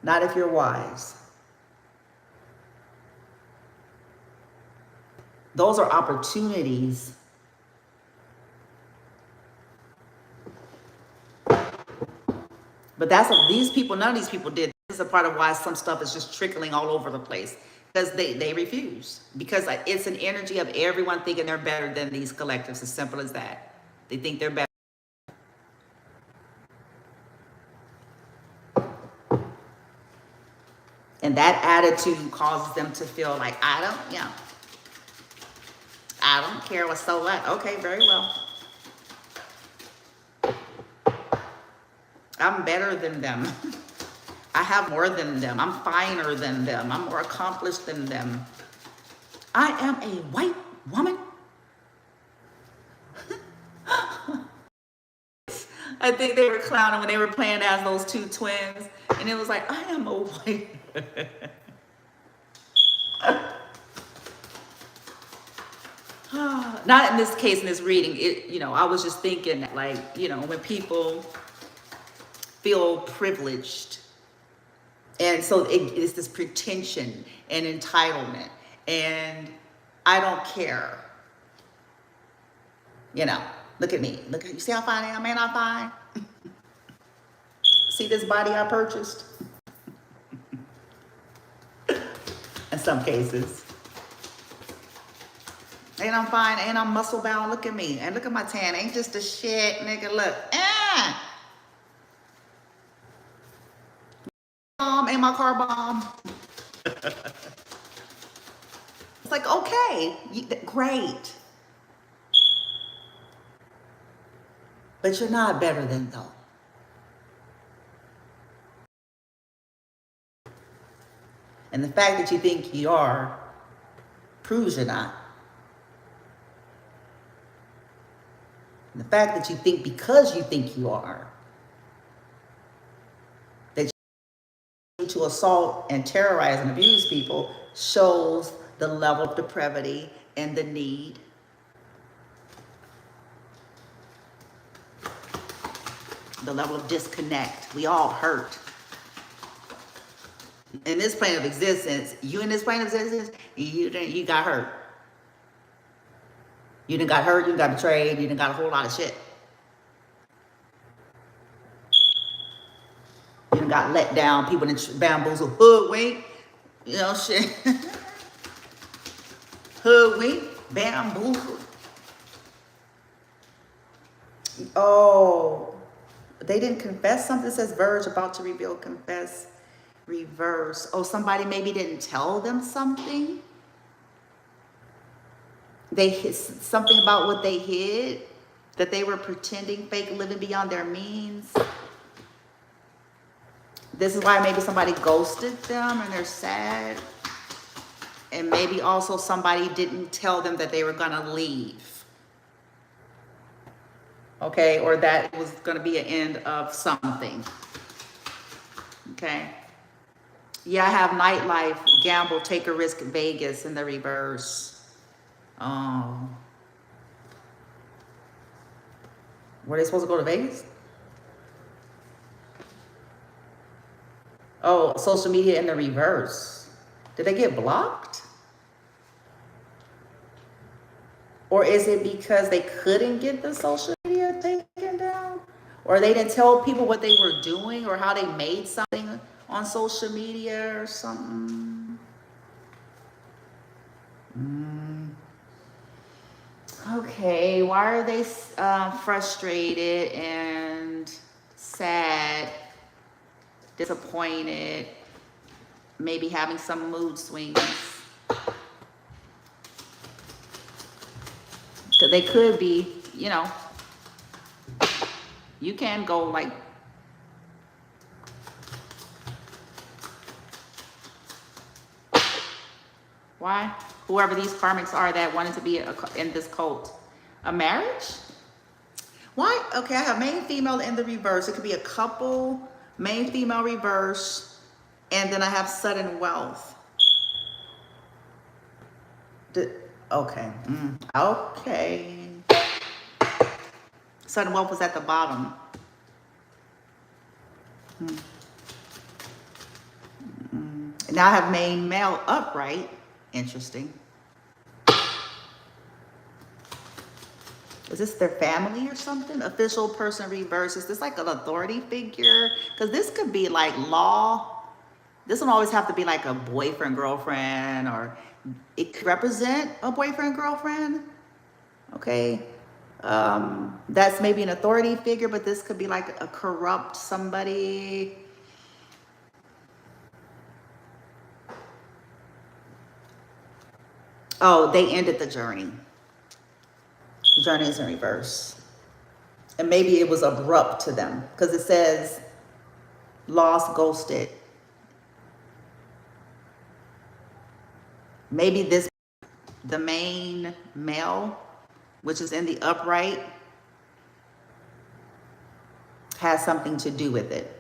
Not if you're wise. Those are opportunities. But that's what these people, none of these people did. This is a part of why some stuff is just trickling all over the place. Because they refuse. Because it's an energy of everyone thinking they're better than these collectives. As simple as that. They think they're better. And that attitude causes them to feel like, I don't care what's so what. Okay, very well. I'm better than them. I have more than them. I'm finer than them. I'm more accomplished than them. I am a white woman. I think they were clowning when they were playing as those two twins. And it was like, I am a white. Not in this case, in this reading. I was just thinking that, like, when people feel privileged, and so it's this pretension and entitlement, and I don't care. Look at me. Look at you. See how fine I am? Ain't I fine? See this body I purchased? In some cases. Ain't I fine? Ain't I muscle bound? Look at me. And look at my tan. Ain't just the shit, nigga. Look. Ain't my car bomb? It's like, okay, great. But you're not better than though. And the fact that you think you are proves you're not. And the fact that you think because you think you are, that you to assault and terrorize and abuse people shows the level of depravity and the need. The level of disconnect. We all hurt. In this plane of existence, you in this plane of existence, you got hurt. You done got hurt, you done got betrayed, you done got a whole lot of shit. You done got let down, people done bamboozled, hoodwink, shit. Hoodwink, bamboozled. Oh, they didn't confess something. It says Verge about to reveal, confess, reverse. Oh, somebody maybe didn't tell them something. They hid something about what they hid, that they were pretending, fake, living beyond their means. This is why maybe somebody ghosted them and they're sad. And maybe also somebody didn't tell them that they were gonna leave. Okay, or that it was gonna be an end of something. Okay. Yeah, I have nightlife, gamble, take a risk, Vegas in the reverse. Oh. Were they supposed to go to Vegas? Oh, social media in the reverse. Did they get blocked? Or is it because they couldn't get the social media taken down? Or they didn't tell people what they were doing or how they made something on social media or something? Okay, why are they frustrated and sad, disappointed, maybe having some mood swings? Because they could be, you can go like, why? Whoever these karmics are that wanted to be in this cult. A marriage? Why? Okay, I have main female in the reverse. It could be a couple, main female reverse, and then I have sudden wealth. Okay. Okay. Sudden wealth was at the bottom. Now I have main male upright. Interesting. Is this their family or something? Official person reverse. Is this like an authority figure? Because this could be like law. This don't always have to be like a boyfriend, girlfriend, or it could represent a boyfriend, girlfriend. Okay. That's maybe an authority figure, but this could be like a corrupt somebody. Oh, they ended the journey. The journey is in reverse. And maybe it was abrupt to them because it says lost, ghosted. Maybe this, The main male, which is in the upright, has something to do with it.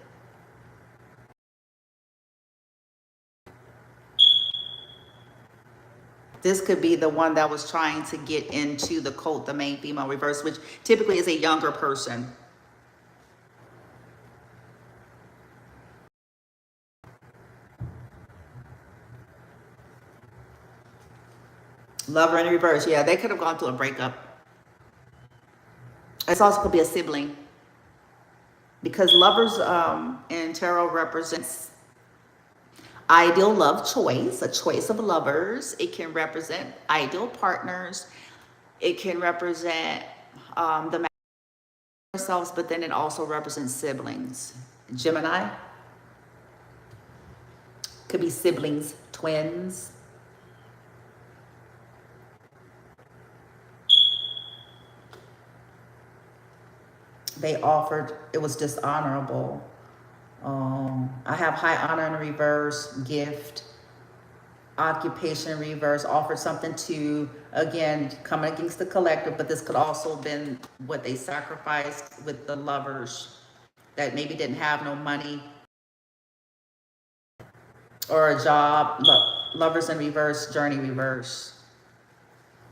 This could be the one that was trying to get into the cult, the main female reverse, which typically is a younger person. Lover in reverse. Yeah, they could have gone through a breakup. This also could be a sibling. Because lovers in tarot represents ideal love choice, a choice of lovers. It can represent ideal partners. It can represent the ourselves, but then it also represents siblings. Gemini could be siblings, twins. They offered, it was dishonorable. I have high honor in reverse, gift, occupation reverse, offered something to, again, come against the collective, but this could also have been what they sacrificed with the lovers that maybe didn't have no money or a job. Lovers in reverse, journey reverse.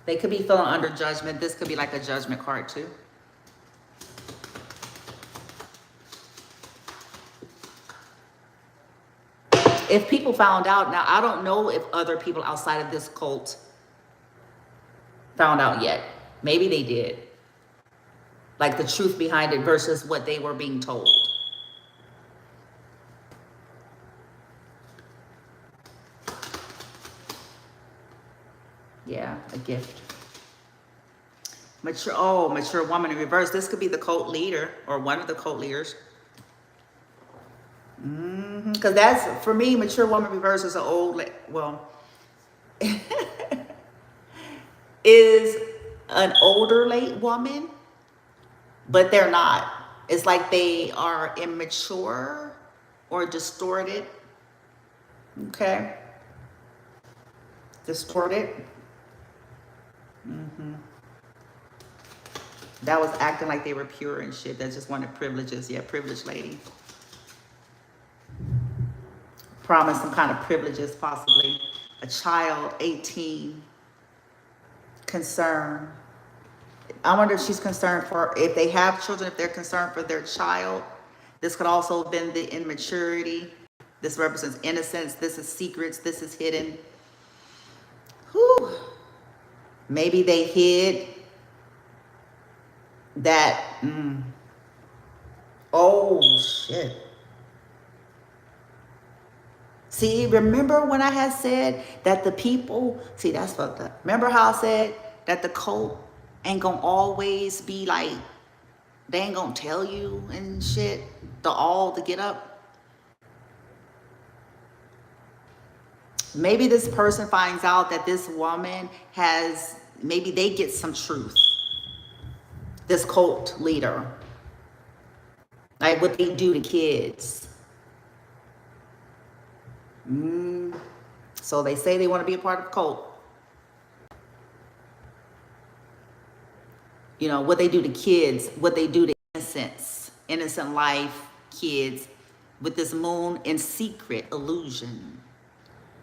They could be feeling under judgment. This could be like a judgment card too. If people found out, now I don't know if other people outside of this cult found out yet. Maybe they did. Like the truth behind it versus what they were being told. Yeah, a gift. Mature woman in reverse. This could be the cult leader or one of the cult leaders. Because that's, for me, mature woman reverse is an old, well, is an older late woman, but they're not. It's like they are immature or distorted. Okay. Distorted. That was acting like they were pure and shit. That just wanted privileges. Yeah, privileged lady. Promised some kind of privileges, possibly. A child, 18. Concern. I wonder if she's concerned for, if they have children, if they're concerned for their child. This could also have been the immaturity. This represents innocence. This is secrets. This is hidden. Whew. Maybe they hid that. Oh, shit. See, remember when I had said that the people, see, that's fucked up. Remember how I said that the cult ain't gonna always be like, they ain't gonna tell you and shit, to get up? Maybe this person finds out that this woman has, maybe they get some truth. This cult leader. Like what they do to kids. So they say they want to be a part of the cult. You know, what they do to kids, what they do to innocent life, kids, with this moon in secret illusion,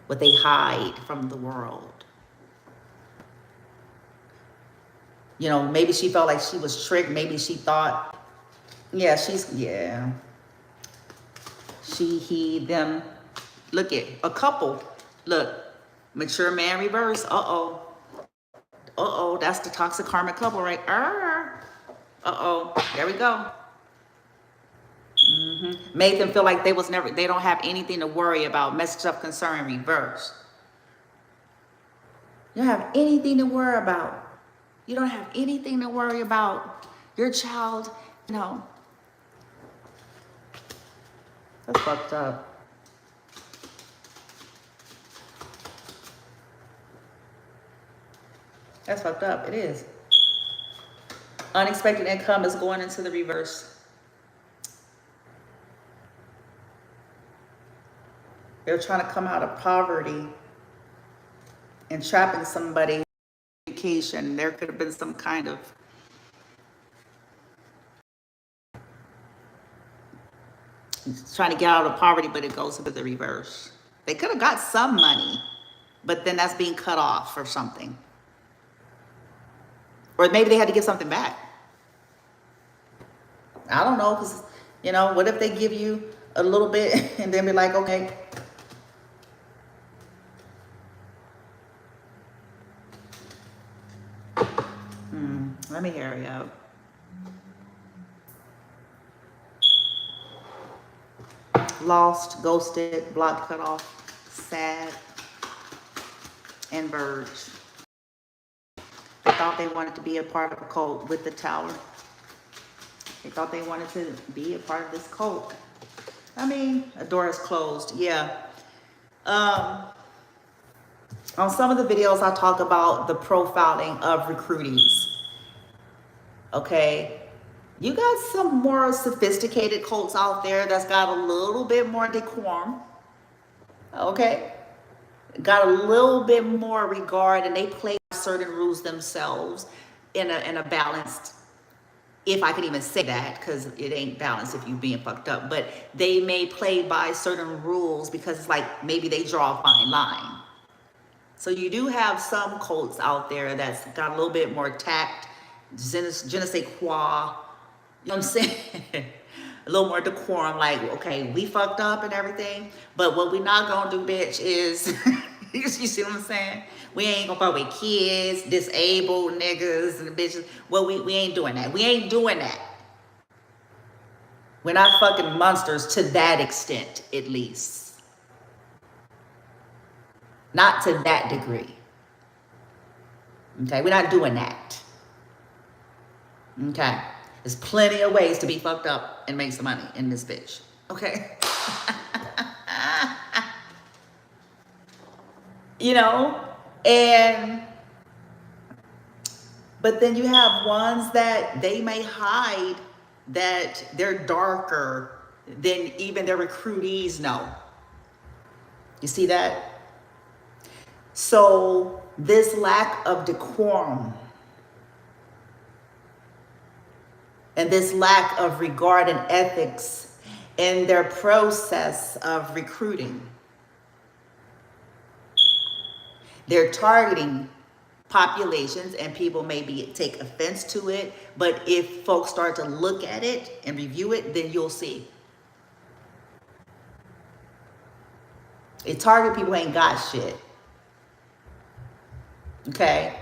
what they hide from the world. You know, maybe she felt like she was tricked. Maybe she thought, yeah, she, he, them. Look at a couple. Look, mature man reverse. That's the toxic karmic couple, right? There we go. Made them feel like they don't have anything to worry about. Message of concern reverse. You don't have anything to worry about. You don't have anything to worry about. Your child, you know. That's fucked up. That's fucked up. It is. Unexpected income is going into the reverse. They're trying to come out of poverty and trapping somebody miscommunication. There could have been some kind of trying to get out of poverty, but it goes into the reverse. They could have got some money, but then that's being cut off or something. Or maybe they had to give something back. I don't know, because, you know, what if they give you a little bit and then be like, okay. Let me hurry up. Lost, ghosted, blocked, cut off, sad, and verge. They thought they wanted to be a part of a cult with the tower. They thought they wanted to be a part of this cult. I mean, a door is closed. Yeah. On some of the videos, I talk about the profiling of recruitees. Okay. You got some more sophisticated cults out there that's got a little bit more decorum. Okay. Got a little bit more regard, and they play certain rules themselves in a balanced, if I could even say that, because it ain't balanced if you being fucked up, but they may play by certain rules because it's like maybe they draw a fine line. So you do have some cults out there that's got a little bit more tact, je ne sais quoi, you know what I'm saying? A little more decorum, like, okay, we fucked up and everything, but what we not gonna do, bitch, is, you see what I'm saying? We ain't gonna fuck with kids, disabled niggas and bitches. Well, we ain't doing that. We ain't doing that. We're not fucking monsters to that extent, at least. Not to that degree. Okay, we're not doing that. Okay. There's plenty of ways to be fucked up and make some money in this bitch. Okay. You know, but then you have ones that they may hide that they're darker than even their recruitees know. You see that? So this lack of decorum and this lack of regard and ethics in their process of recruiting, they're targeting populations, and people maybe take offense to it, but if folks start to look at it and review it, then you'll see. They target people who ain't got shit. Okay?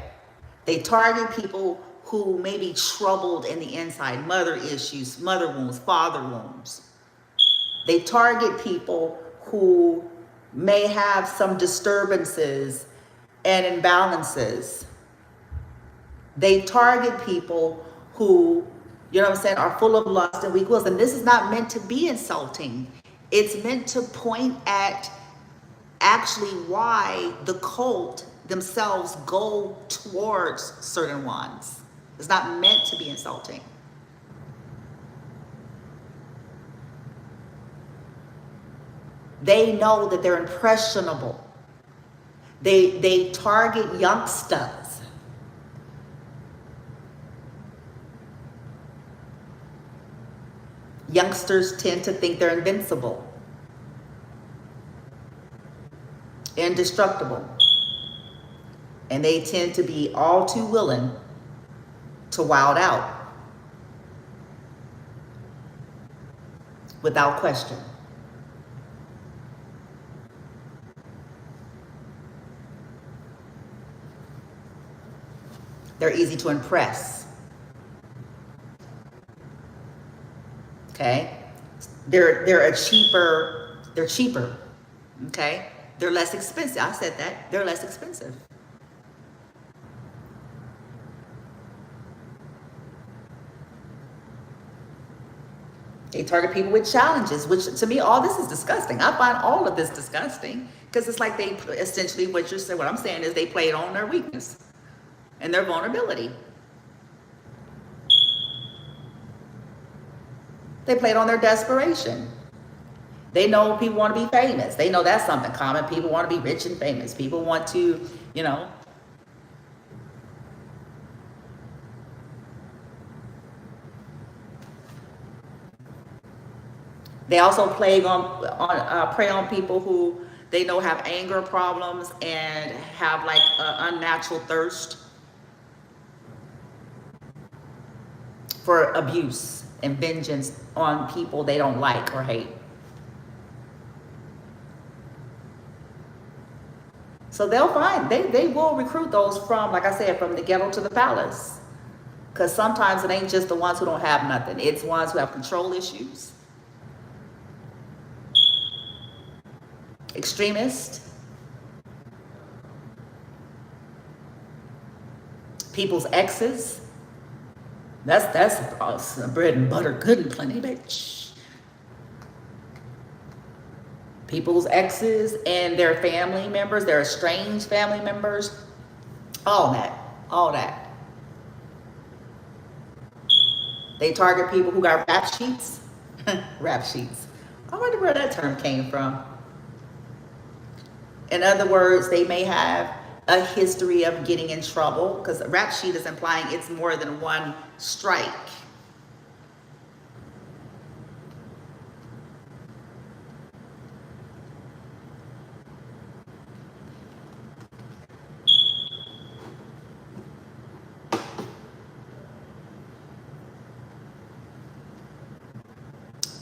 They target people who may be troubled in the inside, mother issues, mother wounds, father wounds. They target people who may have some disturbances and imbalances. They target people who, you know what I'm saying, are full of lust and weak wills. And this is not meant to be insulting. It's meant to point at actually why the cult themselves go towards certain ones. It's not meant to be insulting. They know that they're impressionable. They target youngsters. Youngsters tend to think they're invincible, indestructible, and they tend to be all too willing to wild out without question. They're easy to impress. Okay? They're cheaper. Okay? They're less expensive. I said that. They're less expensive. They target people with challenges, which to me, all this is disgusting. I find all of this disgusting because it's like they essentially, what I'm saying is they played on their weakness and their vulnerability. They played on their desperation. They know people want to be famous. They know that's something common. People want to be rich and famous. People want to, you know. They also prey on people who they know have anger problems and have like an unnatural thirst for abuse and vengeance on people they don't like or hate. So they will recruit those from, like I said, from the ghetto to the palace. Because sometimes it ain't just the ones who don't have nothing. It's ones who have control issues, extremists, people's exes. That's bread and butter, good and plenty, bitch. People's exes and their family members, their estranged family members, all that. They target people who got rap sheets. Rap sheets. I wonder where that term came from. In other words, they may have a history of getting in trouble, because a rap sheet is implying it's more than one strike.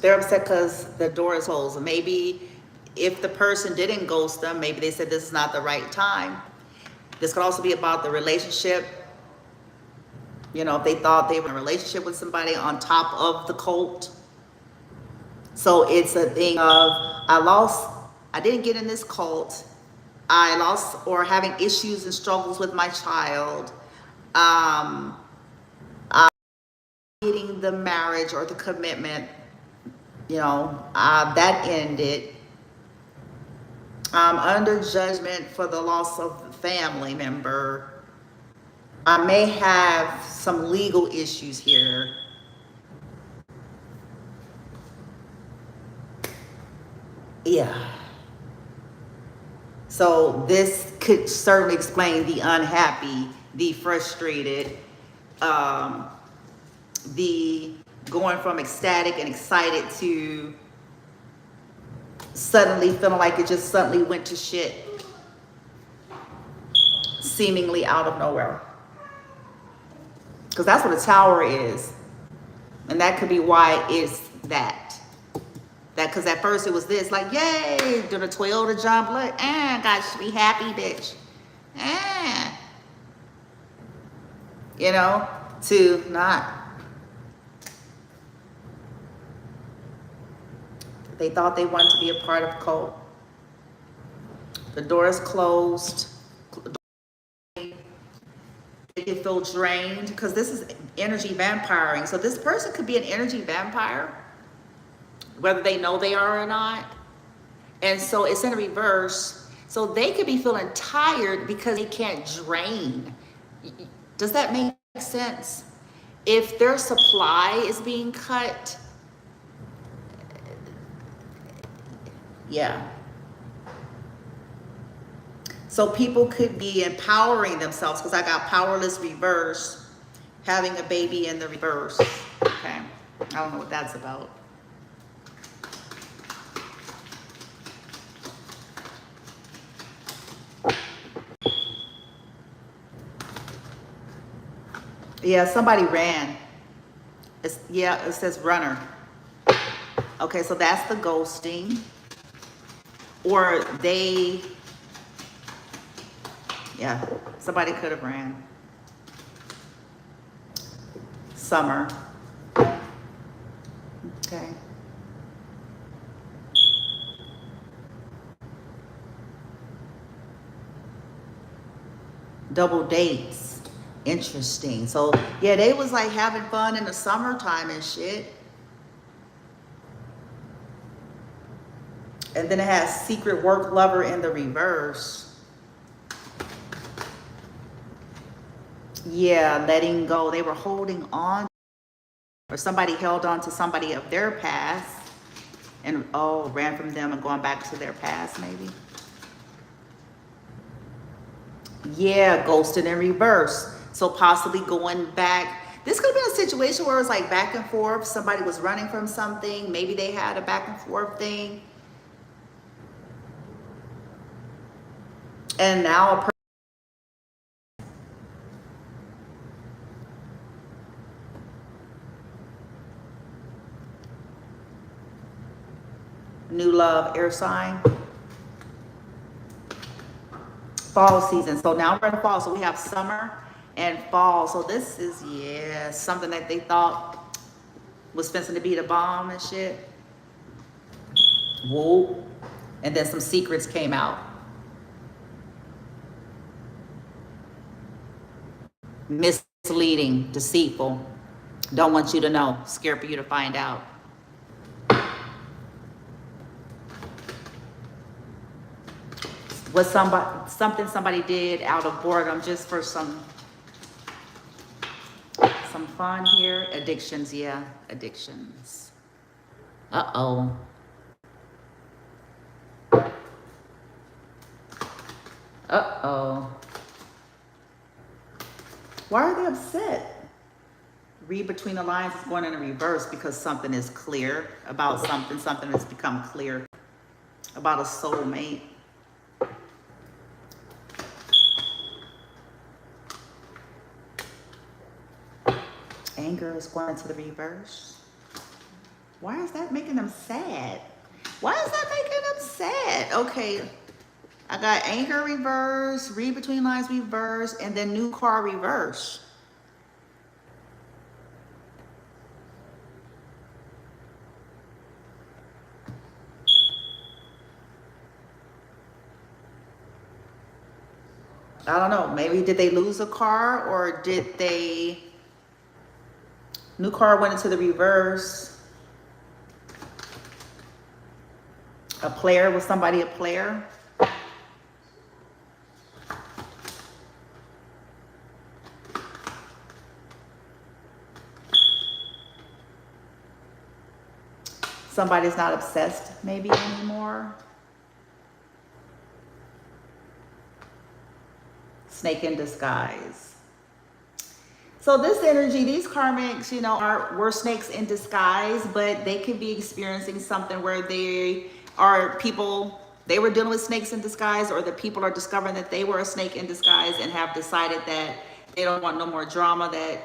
They're upset because the door is closed. And maybe if the person didn't ghost them, maybe they said this is not the right time. This could also be about the relationship. You know, if they thought they were in a relationship with somebody on top of the cult. So it's a thing of, I didn't get in this cult. I lost, or having issues and struggles with my child. I'm getting the marriage or the commitment, you know, that ended. I'm under judgment for the loss of a family member. I may have some legal issues here. Yeah. So this could certainly explain the unhappy, the frustrated, the going from ecstatic and excited to suddenly feeling like it just suddenly went to shit, seemingly out of nowhere. Because that's what a tower is. And that could be why it's that. Because at first it was this, like, yay, doing a Toyota John Blood, gosh, be happy, bitch. You know, to not. They thought they wanted to be a part of the cult. The door is closed. They can feel drained because this is energy vampiring. So this person could be an energy vampire, whether they know they are or not. And so it's in reverse. So they could be feeling tired because they can't drain. Does that make sense? If their supply is being cut, yeah. So people could be empowering themselves, because I got powerless reverse, having a baby in the reverse. Okay. I don't know what that's about. Yeah, somebody ran. It says runner. Okay, so that's the ghosting. Or somebody could have ran. Summer. Okay. Double dates. Interesting. So, yeah, they was like having fun in the summertime and shit. And then it has secret work lover in the reverse. Yeah, letting go. They were holding on, or somebody held on to somebody of their past and ran from them and going back to their past maybe. Yeah, ghosted in reverse. So possibly going back. This could have been a situation where it's like back and forth. Somebody was running from something. Maybe they had a back and forth thing. And now a person, new love, air sign. Fall season. So now we're in fall. So we have summer and fall. So this is, yeah, something that they thought was fixing to be the bomb and shit. Whoa. And then some secrets came out. Misleading, deceitful. Don't want you to know. Scared for you to find out. Was something somebody did out of boredom just for some fun here. Addictions, yeah, addictions. Uh-oh. Uh-oh. Why are they upset? Read between the lines is going in a reverse because something is clear about something. Something has become clear about a soulmate. Anger is going into the reverse. Why is that making them sad? Why is that making them sad? Okay, I got anger reverse, read between lines reverse, and then new car reverse. I don't know, maybe did they lose a car or did they... New car went into the reverse. A player, was somebody a player? Somebody's not obsessed maybe anymore. Snake in disguise. So this energy, these karmics, you know, were snakes in disguise, but they could be experiencing something where they are people, they were dealing with snakes in disguise, or the people are discovering that they were a snake in disguise and have decided that they don't want no more drama, that,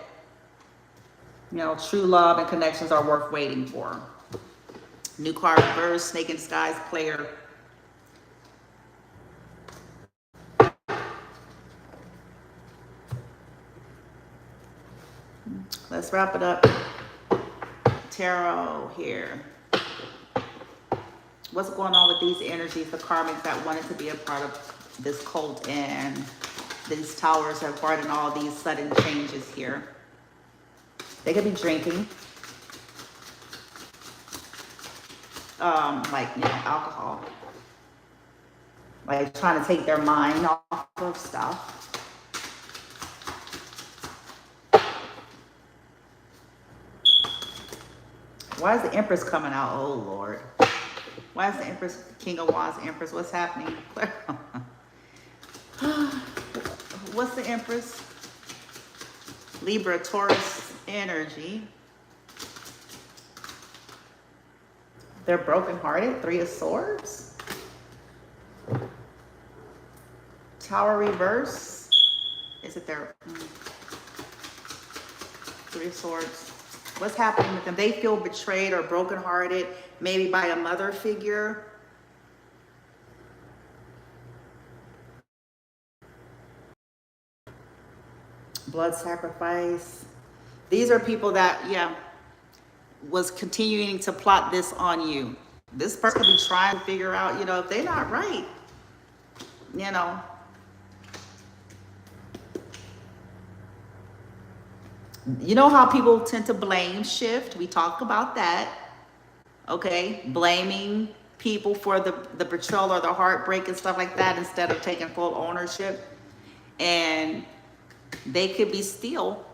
you know, true love and connections are worth waiting for. New card reverse, snake in disguise, player. Let's wrap it up. Tarot here. What's going on with these energies, the karmics that wanted to be a part of this cult, and these towers have brought in all these sudden changes here. They could be drinking. Like, you know, alcohol. Like trying to take their mind off of stuff. Why is the Empress coming out? Oh, Lord. Why is the Empress, King of Wands, Empress? What's happening? What's the Empress? Libra, Taurus energy. They're brokenhearted. Three of Swords. Tower reverse. Is it their... Three of Swords. What's happening with them? They feel betrayed or brokenhearted, maybe by a mother figure. Blood sacrifice. These are people that, yeah, was continuing to plot this on you. This person could be trying to figure out, you know, if they're not right, you know. You know how people tend to blame shift? We talk about that. Okay, blaming people for the betrayal or the heartbreak and stuff like that instead of taking full ownership. And they could be still.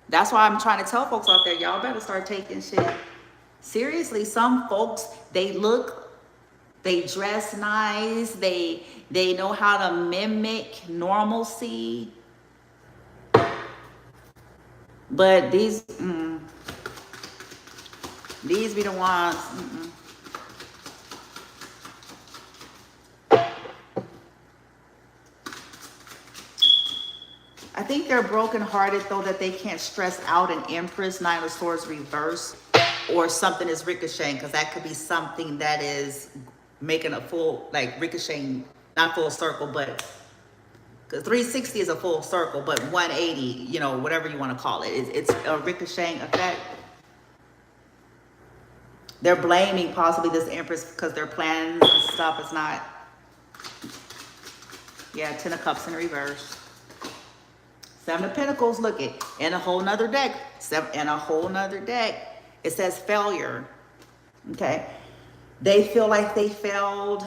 That's why I'm trying to tell folks out there, y'all better start taking shit seriously. Some folks, they dress nice, they know how to mimic normalcy. But these be the ones. I think they're brokenhearted though that they can't stress out an Empress, Nine of Swords reverse, or something is ricocheting, because that could be something that is making a full, like ricocheting, not full circle, but because 360 is a full circle, but 180, you know, whatever you want to call it, it's a ricocheting effect. They're blaming possibly this Empress because their plans and stuff is not. Yeah, Ten of Cups in reverse. Seven of Pentacles, look it, in a whole nother deck. In a whole nother deck, it says failure. Okay. They feel like they failed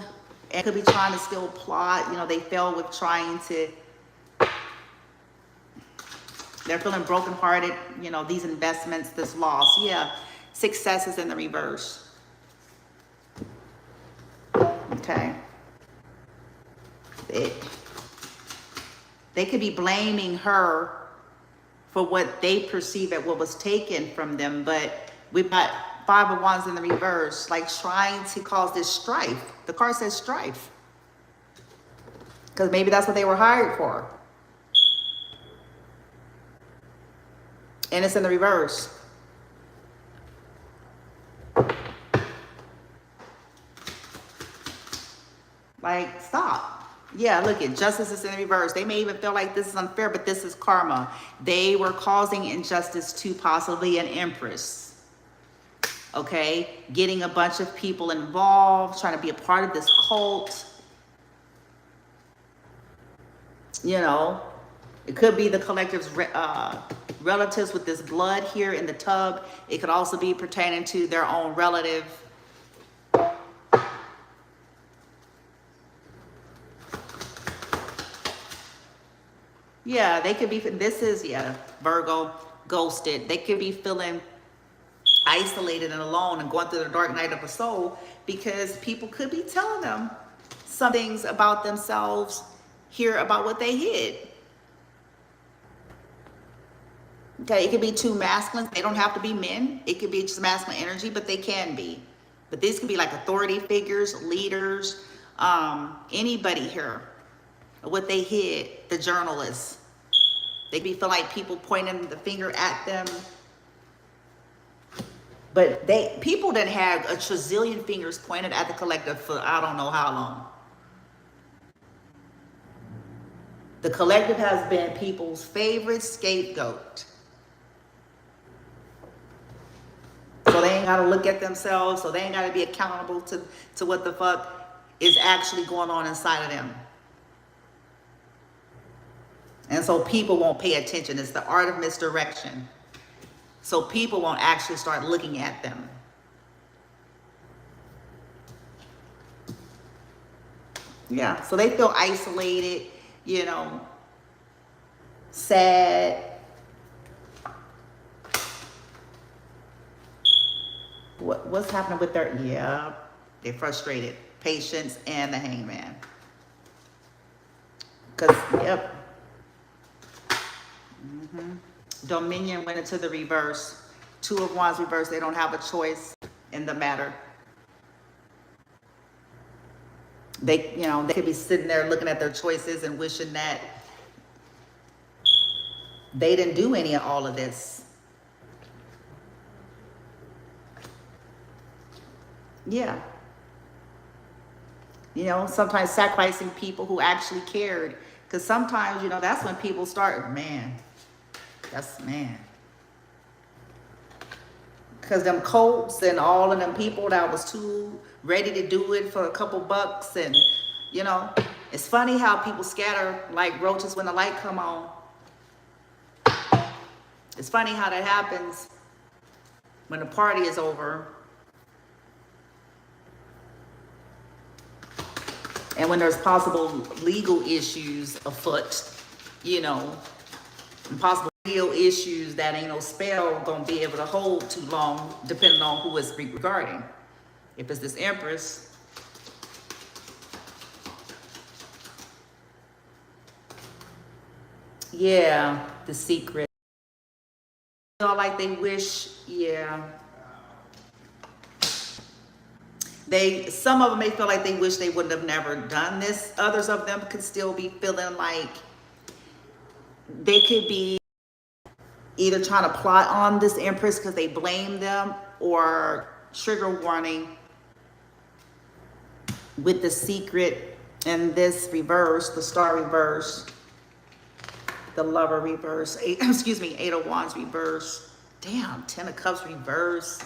and could be trying to still plot. You know, they failed with trying to. They're feeling brokenhearted, you know, these investments, this loss. Yeah. Successes in the reverse. Okay. They could be blaming her for what they perceive at what was taken from them, but we've got Five of Wands in the reverse, like trying to cause this strife. The card says strife. Because maybe that's what they were hired for. And it's in the reverse. Like, stop. Yeah, look at justice is in the reverse. They may even feel like this is unfair, but this is karma. They were causing injustice to possibly an Empress. Okay, getting a bunch of people involved, trying to be a part of this cult. You know, it could be the collective's relatives with this blood here in the tub. It could also be pertaining to their own relative. Yeah, they could be, this is, yeah, Virgo, ghosted. They could be feeling isolated and alone and going through the dark night of the soul because people could be telling them some things about themselves here about what they hid. Okay, it could be two masculines. They don't have to be men. It could be just masculine energy, but they can be. But these could be like authority figures, leaders, anybody here. What they hid, the journalists. They feel like people pointing the finger at them. But people that had a trillion fingers pointed at the collective for I don't know how long. The collective has been people's favorite scapegoat. So they ain't got to look at themselves. So they ain't got to be accountable to what the fuck is actually going on inside of them. And so people won't pay attention. It's the art of misdirection. So people won't actually start looking at them. Yeah, so they feel isolated, you know, sad. What's happening with their, yeah, they're frustrated. Patience and the Hangman. Because, yep. Dominion went into the reverse. Two of Wands reverse. They don't have a choice in the matter. They, you know, they could be sitting there looking at their choices and wishing that they didn't do any of all of this. Yeah. You know, sometimes sacrificing people who actually cared. Because sometimes, you know, that's when people start, man. Because them cults and all of them people that was too ready to do it for a couple bucks. And, you know, it's funny how people scatter like roaches when the light come on. It's funny how that happens when the party is over. And when there's possible legal issues afoot, you know, and possible legal issues that ain't no spell gonna be able to hold too long, depending on who it's regarding. If it's this Empress, yeah, the secret. feel like they wish, yeah. Some of them may feel like they wish they wouldn't have never done this. Others of them could still be feeling like they could be either trying to plot on this Empress because they blame them, or trigger warning with the secret and this reverse, the Star reverse, the Lover reverse, excuse me, Eight of Wands reverse. Damn, Ten of Cups reverse.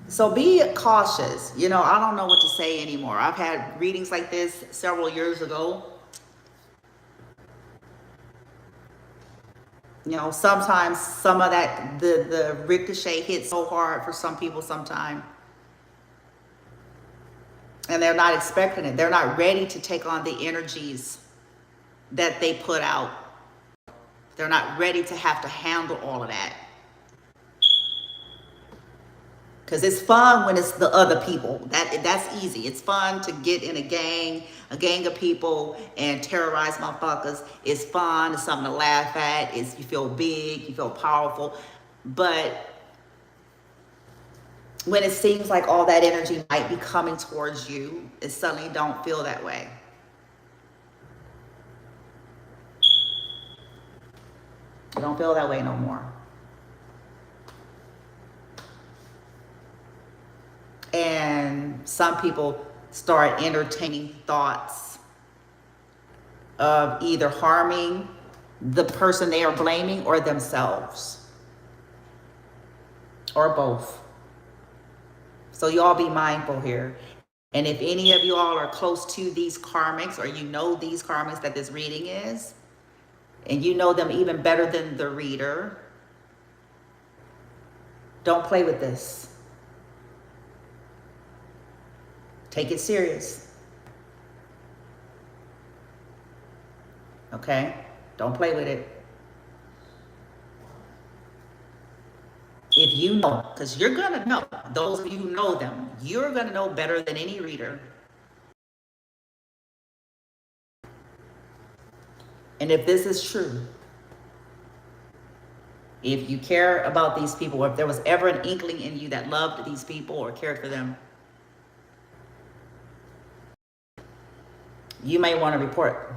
So be cautious. You know, I don't know what to say anymore. I've had readings like this several years ago. You know, sometimes some of that, the ricochet hits so hard for some people sometimes. And they're not expecting it. They're not ready to take on the energies that they put out. They're not ready to have to handle all of that. Because it's fun when it's the other people. That's easy. It's fun to get in a gang of people and terrorize motherfuckers. It's fun. It's something to laugh at. You feel big. You feel powerful. But when it seems like all that energy might be coming towards you, it suddenly don't feel that way. It don't feel that way no more. And some people start entertaining thoughts of either harming the person they are blaming or themselves, or both. So y'all be mindful here. And if any of you all are close to these karmics, or you know these karmics that this reading is, and you know them even better than the reader, don't play with this. Take it serious. Okay? Don't play with it. If you know, because you're going to know, those of you who know them, you're going to know better than any reader. And if this is true, if you care about these people, or if there was ever an inkling in you that loved these people or cared for them, you may want to report.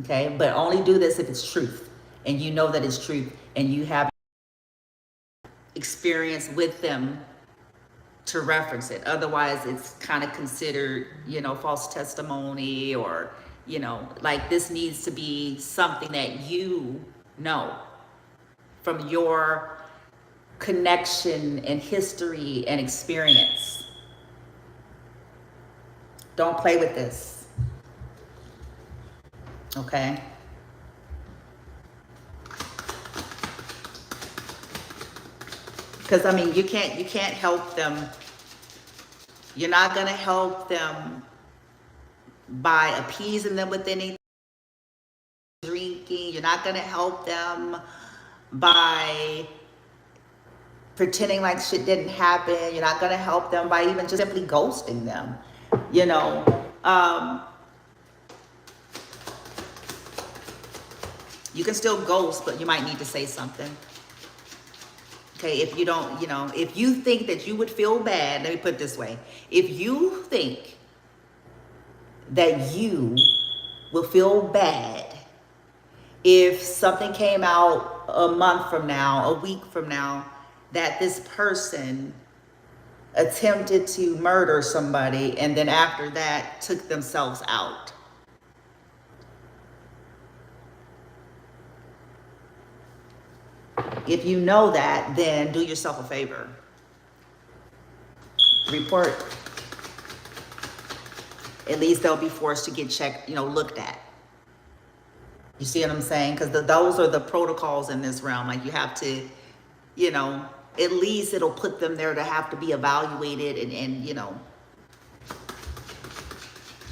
Okay? But only do this if it's truth, and you know that it's truth, and you have experience with them to reference it. Otherwise, it's kind of considered, you know, false testimony, or, you know, like this needs to be something that you know from your connection and history and experience. Don't play with this. Okay? Because I mean, you can't help them. You're not going to help them by appeasing them with anything, drinking. You're not going to help them by pretending like shit didn't happen. You're not going to help them by even just simply ghosting them. You know, you can still ghost, but you might need to say something. Okay, if you don't, you know, if you think that you would feel bad, let me put it this way. If you think that you will feel bad if something came out a month from now, a week from now, that this person attempted to murder somebody and then after that took themselves out. If you know that, then do yourself a favor. Report. At least they'll be forced to get checked, you know, looked at. You see what I'm saying? Because those are the protocols in this realm. Like you have to, you know, at least it'll put them there to have to be evaluated and you know,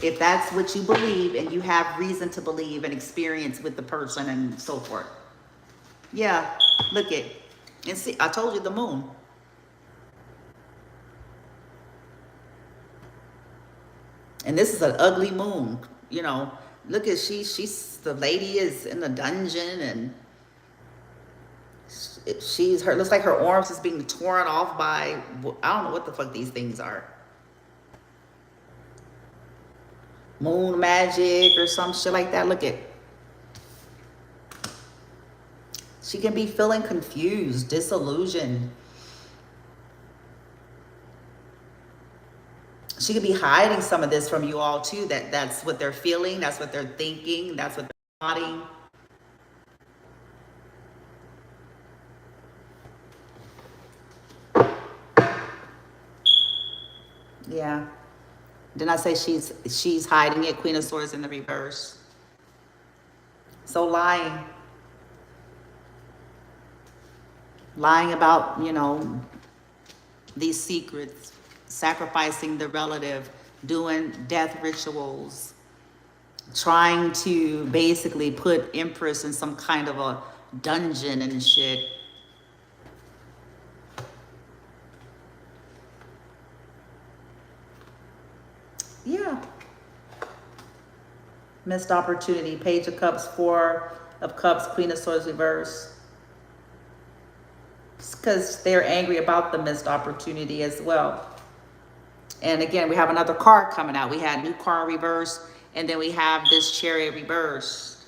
if that's what you believe and you have reason to believe and experience with the person and so forth. Yeah, look at, and see, I told you the moon. And this is an ugly moon, you know, Look at she's the lady is in the dungeon, and she's her looks like her arms is being torn off by, I don't know what the fuck these things are. Moon magic or some shit like that. Look at, she can be feeling confused, disillusioned. She could be hiding some of this from you all too. That's what they're feeling. That's what they're thinking. That's what they're plotting. Yeah. Didn't I say she's hiding it? Queen of Swords in the reverse. So lying. Lying about, you know, these secrets. Sacrificing the relative. Doing death rituals. Trying to basically put Empress in some kind of a dungeon and shit. Yeah. Missed opportunity. Page of Cups, Four of Cups, Queen of Swords reverse. Because they're angry about the missed opportunity as well. And again, we have another card coming out. We had New Card reverse, and then we have this Chariot reverse.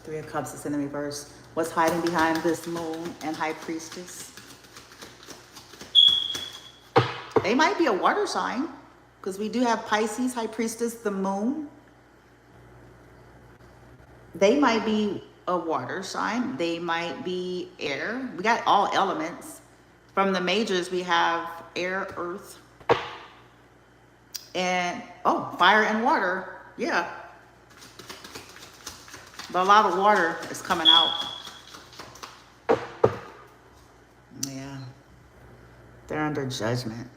Three of Cups is in the reverse. What's hiding behind this Moon and High Priestess? They might be a water sign, because we do have Pisces, High Priestess, the Moon. They might be a water sign. They might be air. We got all elements. From the majors, we have air, earth, and, oh, fire and water. Yeah. But a lot of water is coming out. Yeah. They're under judgment.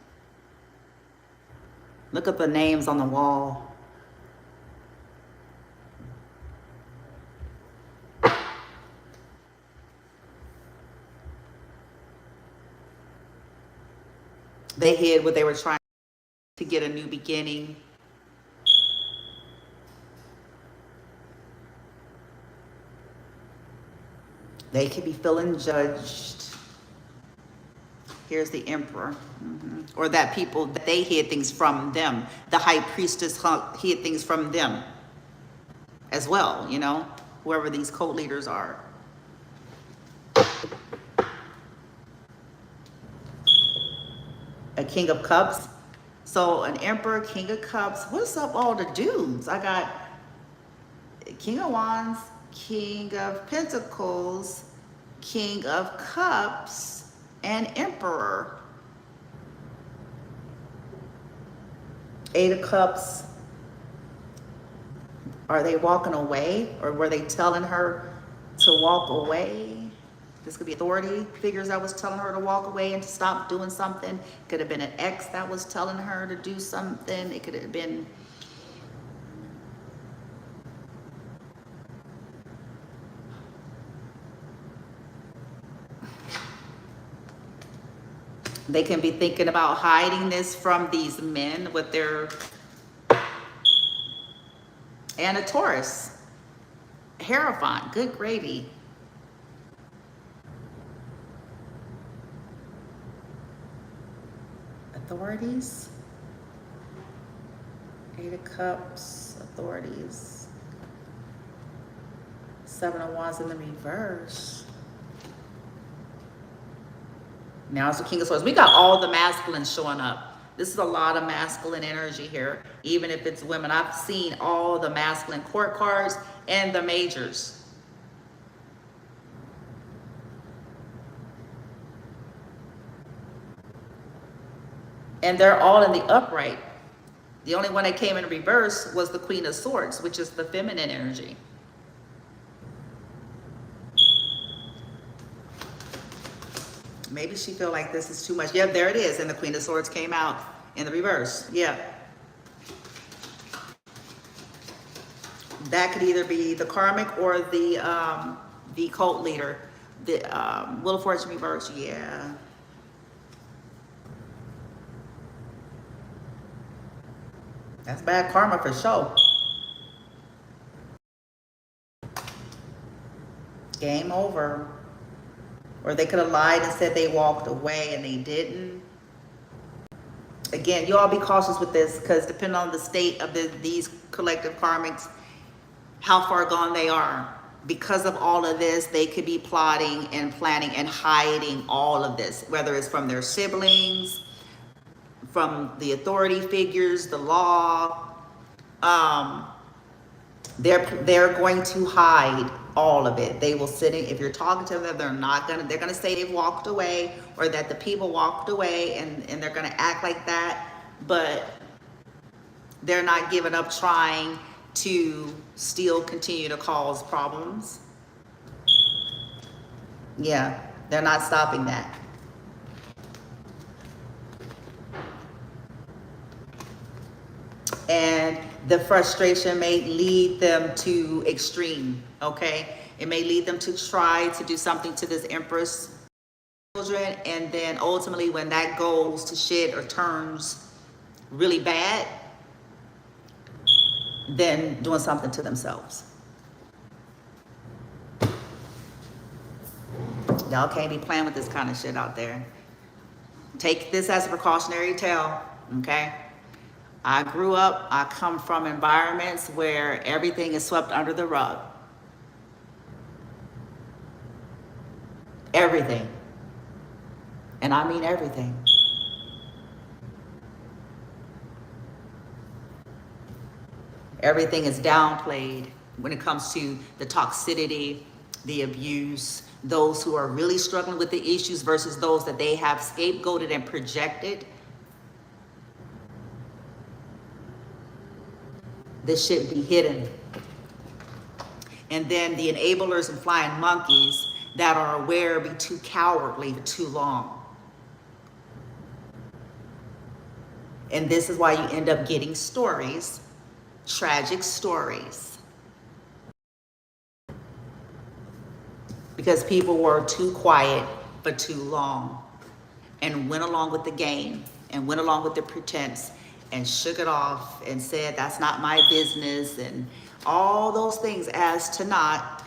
Look at the names on the wall. They hid what they were trying to get a new beginning. They could be feeling judged. Here's the Emperor. Or that people, they hid things from them. The High Priestess hid things from them as well, you know, whoever these cult leaders are. A King of Cups. So an Emperor, King of Cups. What's up all the dudes? I got King of Wands, King of Pentacles, King of Cups, and Emperor. Eight of Cups. Are they walking away, or were they telling her to walk away? This could be authority figures that was telling her to walk away and to stop doing something. Could have been an ex that was telling her to do something. It could have been they can be thinking about hiding this from these men with their, and a Taurus. Hierophant, good gravy. Authorities. Eight of Cups, authorities. Seven of Wands in the reverse. Now it's the King of Swords. We got all the masculines showing up. This is a lot of masculine energy here, even if it's women. I've seen all the masculine court cards and the majors. And they're all in the upright. The only one that came in reverse was the Queen of Swords, which is the feminine energy. Maybe she feel like this is too much. Yeah, there it is. And the Queen of Swords came out in the reverse. Yeah. That could either be the karmic or the cult leader. The Wheel of Fortune reverse, yeah. That's bad karma for sure. Game over. Or they could have lied and said they walked away and they didn't. Again, you all be cautious with this, because depending on the state of these collective karmics, how far gone they are. Because of all of this, they could be plotting and planning and hiding all of this, whether it's from their siblings, from the authority figures, the law. They're going to hide all of it. They will sit in, if you're talking to them, they're gonna say they've walked away, or that the people walked away, and they're gonna act like that, but they're not giving up trying to still continue to cause problems. Yeah, they're not stopping that. And the frustration may lead them to extreme, okay? It may lead them to try to do something to this Empress children, and then ultimately when that goes to shit or turns really bad, then doing something to themselves. Y'all can't be playing with this kind of shit out there. Take this as a precautionary tale, okay? I grew up, I come from environments where everything is swept under the rug. Everything. And I mean everything. Everything is downplayed when it comes to the toxicity, the abuse, those who are really struggling with the issues versus those that they have scapegoated and projected. This should be hidden. And then the enablers and flying monkeys that are aware be too cowardly for too long. And this is why you end up getting stories, tragic stories. Because people were too quiet for too long and went along with the game and went along with the pretense and shook it off and said, that's not my business, and all those things as to not,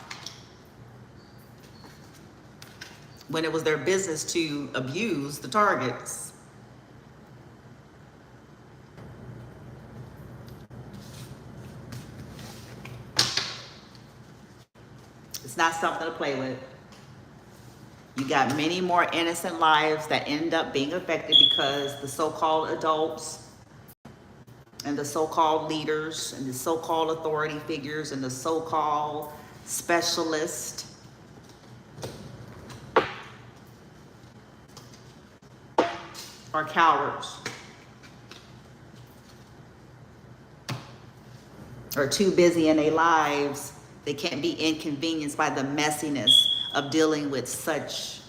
when it was their business to abuse the targets. It's not something to play with. You got many more innocent lives that end up being affected because the so-called adults and the so-called leaders and the so-called authority figures and the so-called specialists are cowards, or too busy in their lives. They can't be inconvenienced by the messiness of dealing with such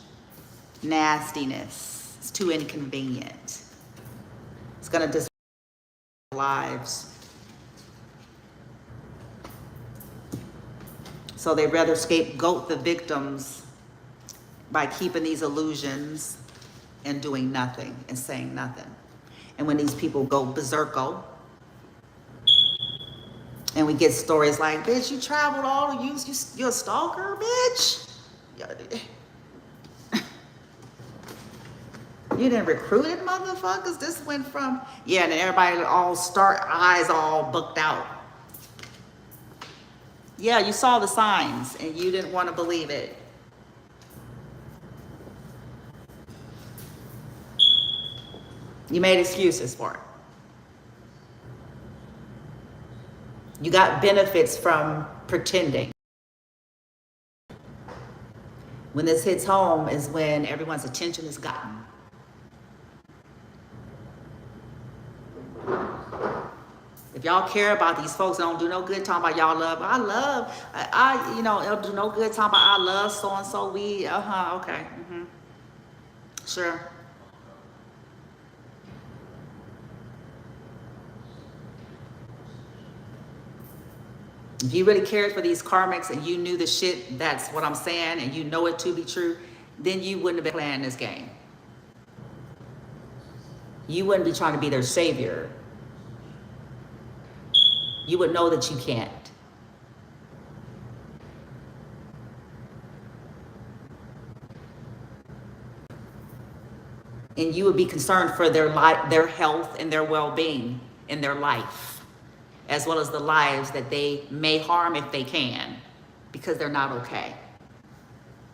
nastiness. It's too inconvenient. It's gonna disrupt their lives. So they rather scapegoat the victims by keeping these illusions and doing nothing and saying nothing. And when these people go berserko, and we get stories like, bitch, you traveled all the you're a stalker, bitch. You didn't recruit it, motherfuckers. This went from, yeah, and then everybody all eyes all booked out. Yeah, you saw the signs and you didn't want to believe it. You made excuses for it. You got benefits from pretending. When this hits home is when everyone's attention is gotten. If y'all care about these folks, don't do no good talking about y'all love. It'll do no good talking about I love so-and-so. Okay. Sure. If you really cared for these karmics and you knew the shit, that's what I'm saying, and you know it to be true, then you wouldn't have been playing this game. You wouldn't be trying to be their savior. You would know that you can't. And you would be concerned for their life, their health, and their well-being in their life, as well as the lives that they may harm if they can, because they're not okay.